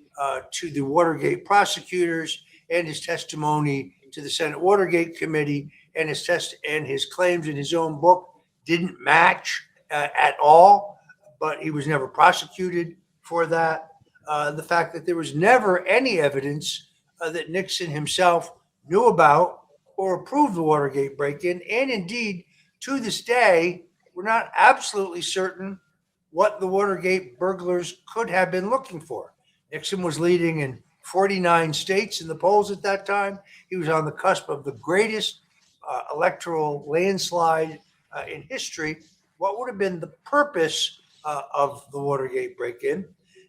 to the Watergate prosecutors and his testimony to the Senate Watergate Committee and his claims in his own book didn't match at all, but he was never prosecuted for that. The fact that there was never any evidence that Nixon himself knew about or approved the Watergate break-in, and indeed, to this day, we're not absolutely certain what the Watergate burglars could have been looking for. Nixon was leading in 49 states in the polls at that time. He was on the cusp of the greatest electoral landslide in history what would have been the purpose of the Watergate break-in.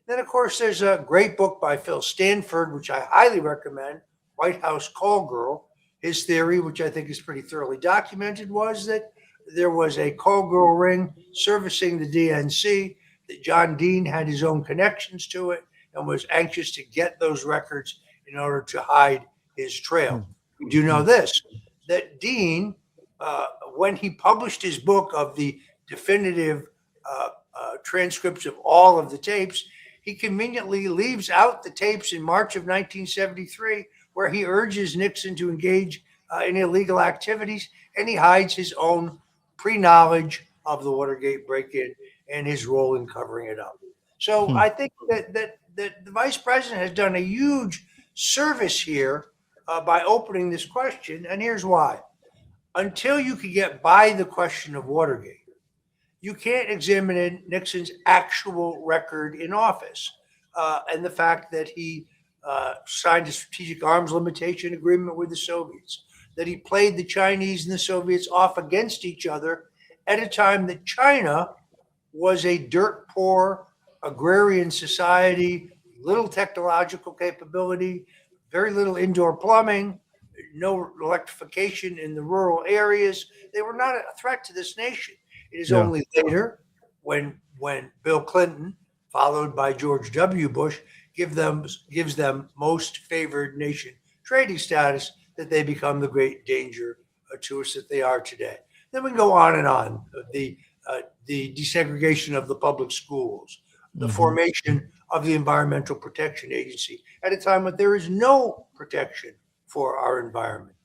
Then, of course, there's a great book by Phil Stanford, which I highly recommend, White House Call Girl. His theory, which I think is pretty thoroughly documented, was that there was a call girl ring servicing the DNC, that John Dean had his own connections to it and was anxious to get those records in order to hide his trail. We do know this, that Dean, when he published his book of the definitive transcripts of all of the tapes, he conveniently leaves out the tapes in March of 1973, where he urges Nixon to engage in illegal activities, and he hides his own pre-knowledge of the Watergate break-in and his role in covering it up. So I think that the vice president has done a huge service here by opening this question, and here's why. Until you can get by the question of Watergate, you can't examine Nixon's actual record in office and the fact that he signed a strategic arms limitation agreement with the Soviets, that he played the Chinese and the Soviets off against each other at a time that China was a dirt poor agrarian society, little technological capability, very little indoor plumbing, no electrification in the rural areas. They were not a threat to this nation. It is only later when Bill Clinton, followed by George W. Bush, gives them most favored nation trading status that they become the great danger to us that they are today. Then we can go on and on. The desegregation of the public schools, the formation of the Environmental Protection Agency at a time when there is no protection for our environment.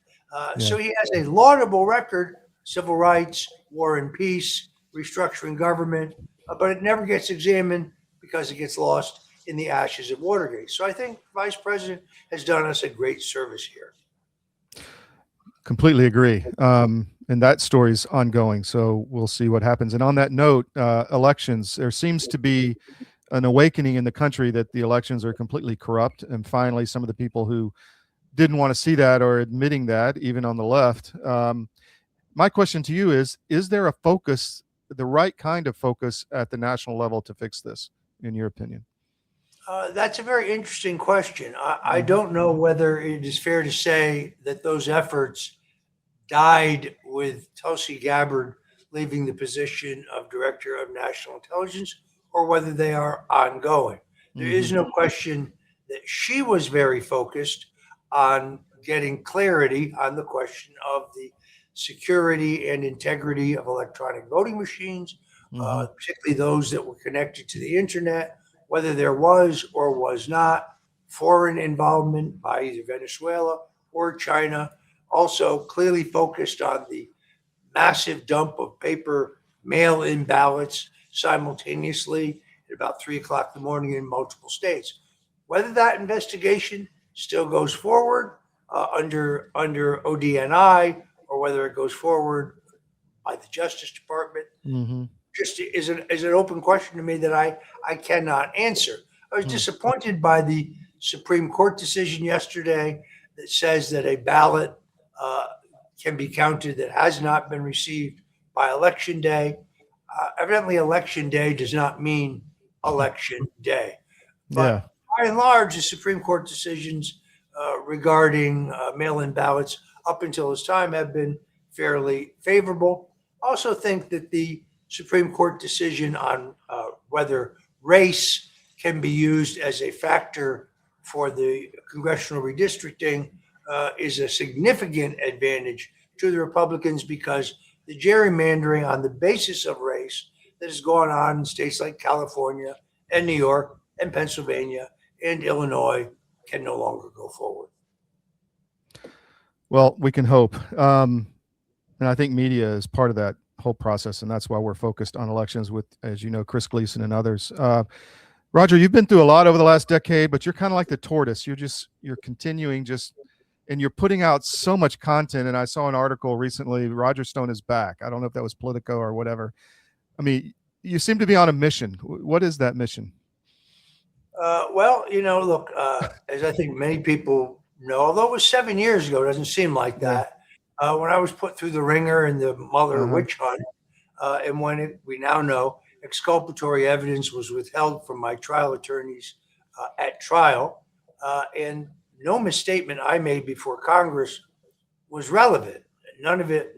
So he has a laudable record, civil rights, war and peace, restructuring government, but it never gets examined because it gets lost in the ashes of Watergate. So I think the vice president has done us a great service here. Completely agree. And that story's ongoing, so we'll see what happens. And on that note, elections, there seems to be an awakening in the country that the elections are completely corrupt. And finally, some of the people who didn't want to see that are admitting that, even on the left. My question to you is there a focus, the right kind of focus at the national level to fix this, in your opinion? That's a very interesting question. I don't know whether it is fair to say that those efforts died with Tulsi Gabbard leaving the position of Director of National Intelligence, or whether they are ongoing. There is no question that she was very focused on getting clarity on the question of the security and integrity of electronic voting machines, particularly those that were connected to the internet, whether there was or was not foreign involvement by either Venezuela or China. Also clearly focused on the massive dump of paper mail-in ballots simultaneously at about 3 o'clock in the morning in multiple states. Whether that investigation still goes forward under ODNI, or whether it goes forward by the Justice Department, just is an open question to me that I cannot answer. I was disappointed by the Supreme Court decision yesterday that says that a ballot can be counted that has not been received by Election Day. Evidently, Election Day does not mean Election Day. But by and large, the Supreme Court decisions regarding mail-in ballots up until this time have been fairly favorable. I also think that the Supreme Court decision on whether race can be used as a factor for the congressional redistricting is a significant advantage to the Republicans, because the gerrymandering on the basis of race that has gone on in states like California and New York and Pennsylvania and Illinois can no longer go forward. Well, we can hope. And I think media is part of that whole process, and that's why we're focused on elections with, as you know, Chris Gleason and others. Roger, you've been through a lot over the last decade, but you're kind of like the tortoise. You're continuing and you're putting out so much content. And I saw an article recently, Roger Stone is back. I don't know if that was Politico or whatever. I mean, you seem to be on a mission. What is that mission? Well, look, as I think many people know, although it was 7 years ago, it doesn't seem like that. when I was put through the ringer in the Mueller witch hunt, and when we now know exculpatory evidence was withheld from my trial attorneys at trial, and no misstatement I made before Congress was relevant. None of it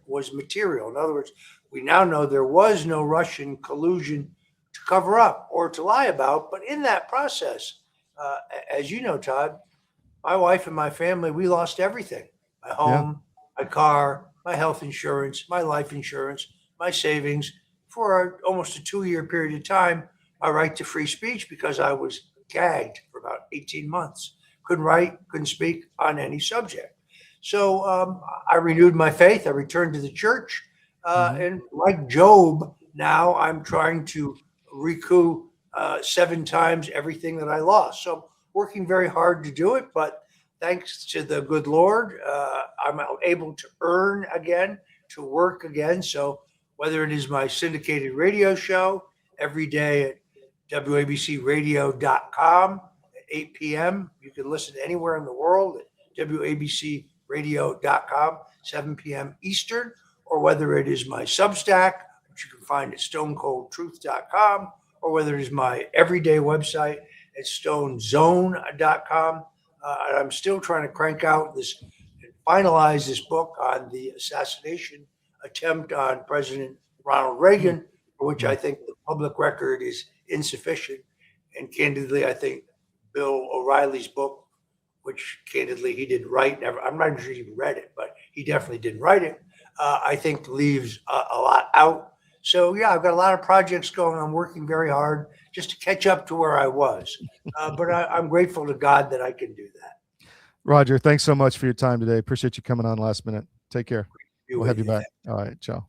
was material. In other words, we now know there was no Russian collusion to cover up or to lie about. But in that process, as you know, Todd, my wife and my family, we lost everything: my home, my car, my health insurance, my life insurance, my savings, for almost a 2-year period of time, my right to free speech, because I was gagged for about 18 months. Couldn't write, couldn't speak on any subject. So I renewed my faith. I returned to the church. And like Job, now I'm trying to recoup 7 times everything that I lost. So I'm working very hard to do it. But thanks to the good Lord, I'm able to earn again, to work again. So whether it is my syndicated radio show every day at WABCradio.com at 8 p.m., you can listen anywhere in the world at WABCradio.com, 7 p.m. Eastern, or whether it is my Substack, which you can find at stonecoldtruth.com, or whether it is my everyday website at stonezone.com. And I'm still trying to crank out this, finalize this book on the assassination attempt on President Ronald Reagan, for which I think the public record is insufficient. And candidly, I think Bill O'Reilly's book, which candidly he didn't write, I'm not sure he even read it, but he definitely didn't write it, I think leaves a lot out. So yeah, I've got a lot of projects going. I'm working very hard just to catch up to where I was. But I'm grateful to God that I can do that. Roger, thanks so much for your time today. Appreciate you coming on last minute. Take care. We'll have you back. All right, ciao.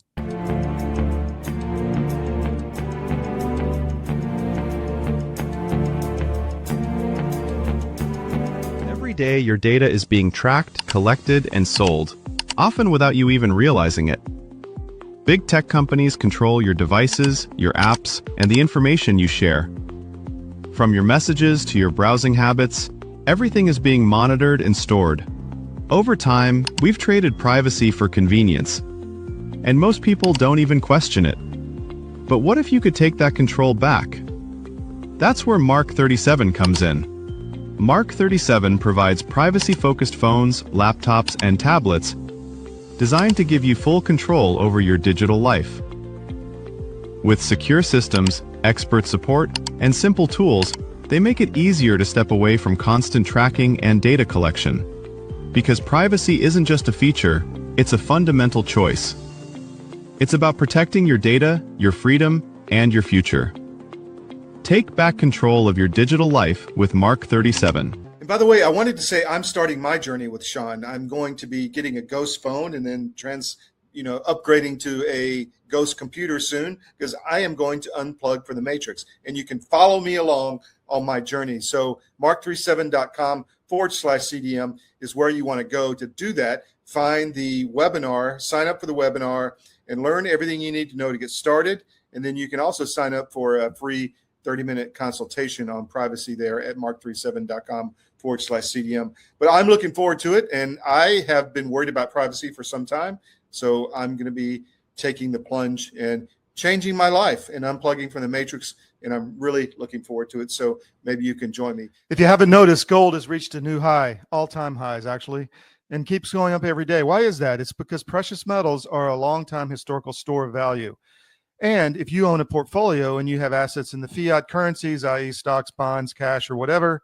Every day, your data is being tracked, collected, and sold, often without you even realizing it. Big tech companies control your devices, your apps, and the information you share. From your messages to your browsing habits, everything is being monitored and stored. Over time, we've traded privacy for convenience, and most people don't even question it. But what if you could take that control back? That's where Mark 37 comes in. Mark 37 provides privacy-focused phones, laptops, and tablets designed to give you full control over your digital life. With secure systems, expert support, and simple tools, they make it easier to step away from constant tracking and data collection. Because privacy isn't just a feature, it's a fundamental choice. It's about protecting your data, your freedom, and your future. Take back control of your digital life with Mark 37. And by the way, I wanted to say I'm starting my journey with Sean. I'm going to be getting a Ghost phone and then upgrading to a Ghost computer soon, because I am going to unplug for the Matrix. And you can follow me along on my journey. So mark37.com/CDM is where you want to go to do that. Find the webinar, sign up for the webinar, and learn everything you need to know to get started. And then you can also sign up for a free 30-minute consultation on privacy there at mark37.com/CDM. But I'm looking forward to it, and I have been worried about privacy for some time. So I'm going to be taking the plunge and changing my life and unplugging from the Matrix, and I'm really looking forward to it. So maybe you can join me. If you haven't noticed, gold has reached a new high, all-time highs actually, and keeps going up every day. Why is that? It's because precious metals are a long-time historical store of value. And if you own a portfolio and you have assets in the fiat currencies, i.e. stocks, bonds, cash, or whatever,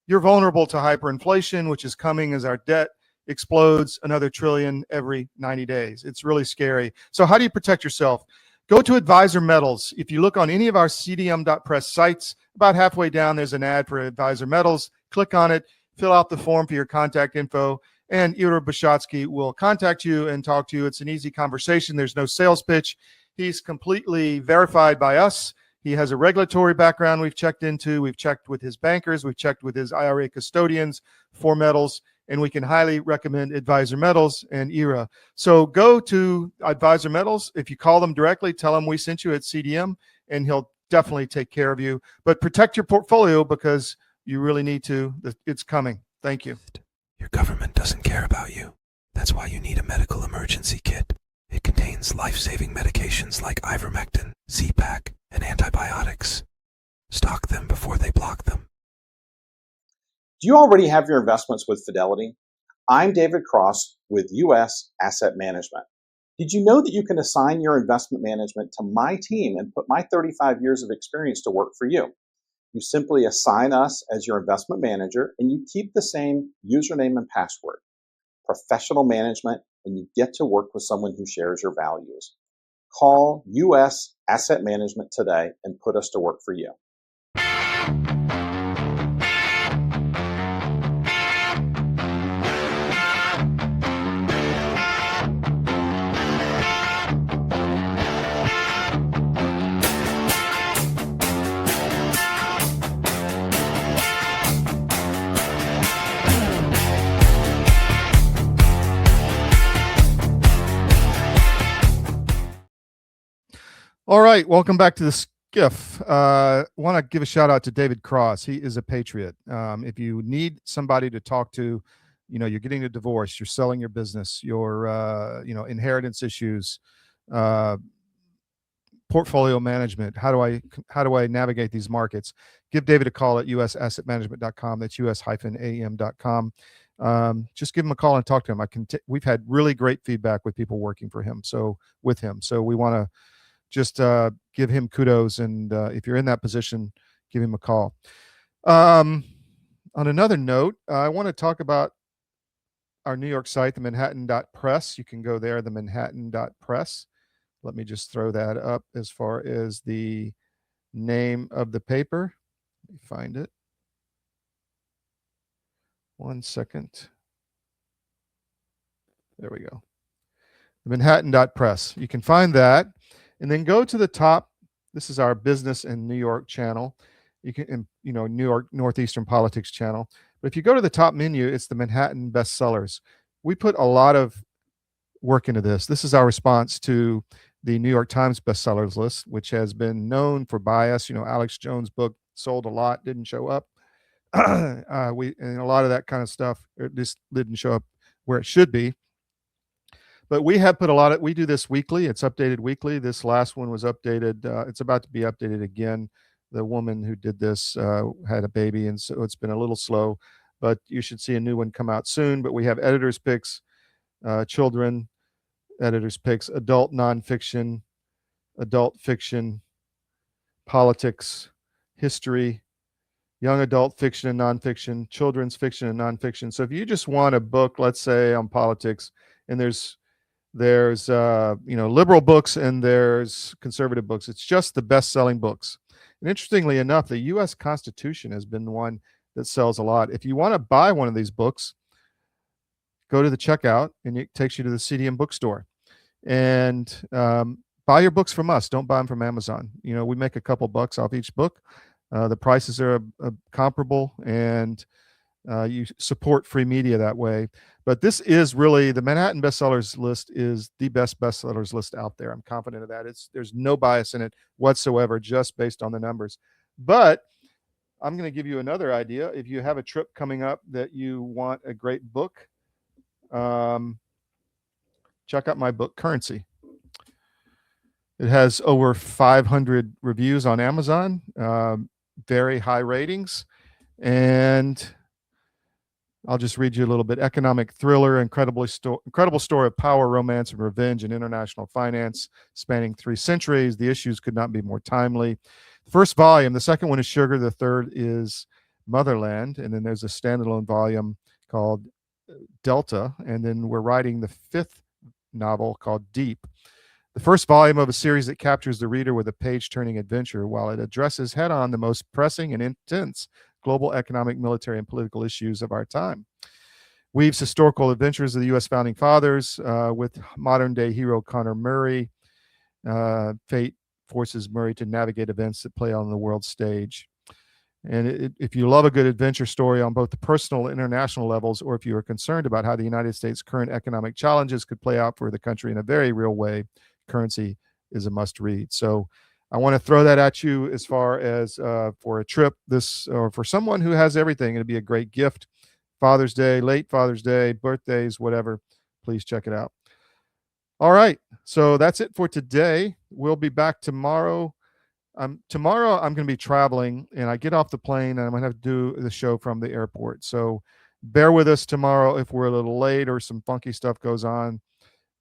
you're vulnerable to hyperinflation, which is coming as our debt explodes another $1 trillion every 90 days. It's really scary. So how do you protect yourself? Go to Advisor Metals. If you look on any of our cdm.press sites, about halfway down, there's an ad for Advisor Metals. Click on it, fill out the form for your contact info, and Ira Bishotsky will contact you and talk to you. It's an easy conversation. There's no sales pitch. He's completely verified by us. He has a regulatory background we've checked into. We've checked with his bankers. We've checked with his IRA custodians for metals, and we can highly recommend Advisor Metals and IRA. So go to Advisor Metals. If you call them directly, tell them we sent you at CDM, and he'll definitely take care of you. But protect your portfolio because you really need to. It's coming. Thank you. Your government doesn't care about you. That's why you need a medical emergency kit. It contains life-saving medications like ivermectin, Z-Pak, and antibiotics. Stock them before they block them. Do you already have your investments with Fidelity? I'm David Cross with U.S. Asset Management. Did you know that you can assign your investment management to my team and put my 35 years of experience to work for you? You simply assign us as your investment manager and you keep the same username and password. Professional management, and you get to work with someone who shares your values. Call U.S. Asset Management today and put us to work for you. All right, welcome back to the SCIF. Want to give a shout out to David Cross. He is a patriot. If you need somebody to talk to, you're getting a divorce, you're selling your business, your inheritance issues, portfolio management. How do I navigate these markets? Give David a call at usassetmanagement.com. That's us-am.com. Just give him a call and talk to him. We've had really great feedback with people working for him. So we want to just give him kudos, and if you're in that position, give him a call. On another note, I want to talk about our New York site, the Manhattan.press. You can go there, the Manhattan.press. Let me just throw that up as far as the name of the paper. Let me find it. 1 second. There we go. The Manhattan.press. You can find that. And then go to the top. This is our business in New York channel. You can, New York Northeastern Politics channel. But if you go to the top menu, it's the Manhattan bestsellers. We put a lot of work into this. This is our response to the New York Times bestsellers list, which has been known for bias. Alex Jones' book sold a lot, didn't show up. And a lot of that kind of stuff just didn't show up where it should be. But we have put we do this weekly. It's updated weekly. This last one was updated. It's about to be updated again. The woman who did this had a baby, and so it's been a little slow, but you should see a new one come out soon. But we have editors' picks, children, editors' picks, adult nonfiction, adult fiction, politics, history, young adult fiction and nonfiction, children's fiction and nonfiction. So if you just want a book, let's say on politics, and there's liberal books and there's conservative books. It's just the best-selling books. And interestingly enough, the U.S. Constitution has been the one that sells a lot. If you want to buy one of these books, go to the checkout, and it takes you to the CDM bookstore. And buy your books from us. Don't buy them from Amazon. We make a couple bucks off each book. The prices are comparable, and you support free media that way. But this is really, the Manhattan bestsellers list is the best bestsellers list out there. I'm confident of that. There's no bias in it whatsoever, just based on the numbers. But I'm going to give you another idea. If you have a trip coming up that you want a great book, check out my book, Currency. It has over 500 reviews on Amazon, very high ratings, and I'll just read you a little bit. Economic thriller, incredible story of power, romance, and revenge in international finance, spanning 3 centuries. The issues could not be more timely. First volume, the second one is Sugar, the third is Motherland, and then there's a standalone volume called Delta, and then we're writing the 5th novel called Deep. The first volume of a series that captures the reader with a page-turning adventure while it addresses head-on the most pressing and intense global economic, military, and political issues of our time. Weaves historical adventures of the U.S. Founding Fathers with modern-day hero Connor Murray. Fate forces Murray to navigate events that play on the world stage. And if you love a good adventure story on both the personal and international levels, or if you are concerned about how the United States' current economic challenges could play out for the country in a very real way, Currency is a must-read. So I want to throw that at you as far as for a trip, or for someone who has everything. It'd be a great gift. Father's Day, late Father's Day, birthdays, whatever. please check it out. All right. So that's it for today. We'll be back tomorrow. Tomorrow I'm going to be traveling, and I get off the plane and I'm going to have to do the show from the airport. So bear with us tomorrow if we're a little late or some funky stuff goes on.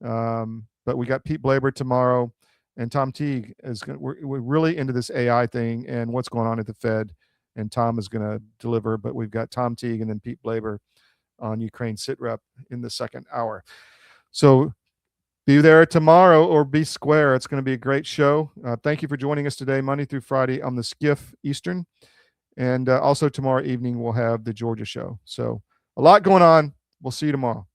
But we got Pete Blaber tomorrow, and Tom Teague is going. We're really into this AI thing and what's going on at the Fed, and Tom is going to deliver. But we've got Tom Teague and then Pete Blaber on Ukraine SITREP in the second hour. So be there tomorrow or be square. It's going to be a great show. Thank you for joining us today, Monday through Friday on the SCIF Eastern. And also tomorrow evening, we'll have the Georgia show. So a lot going on. We'll see you tomorrow.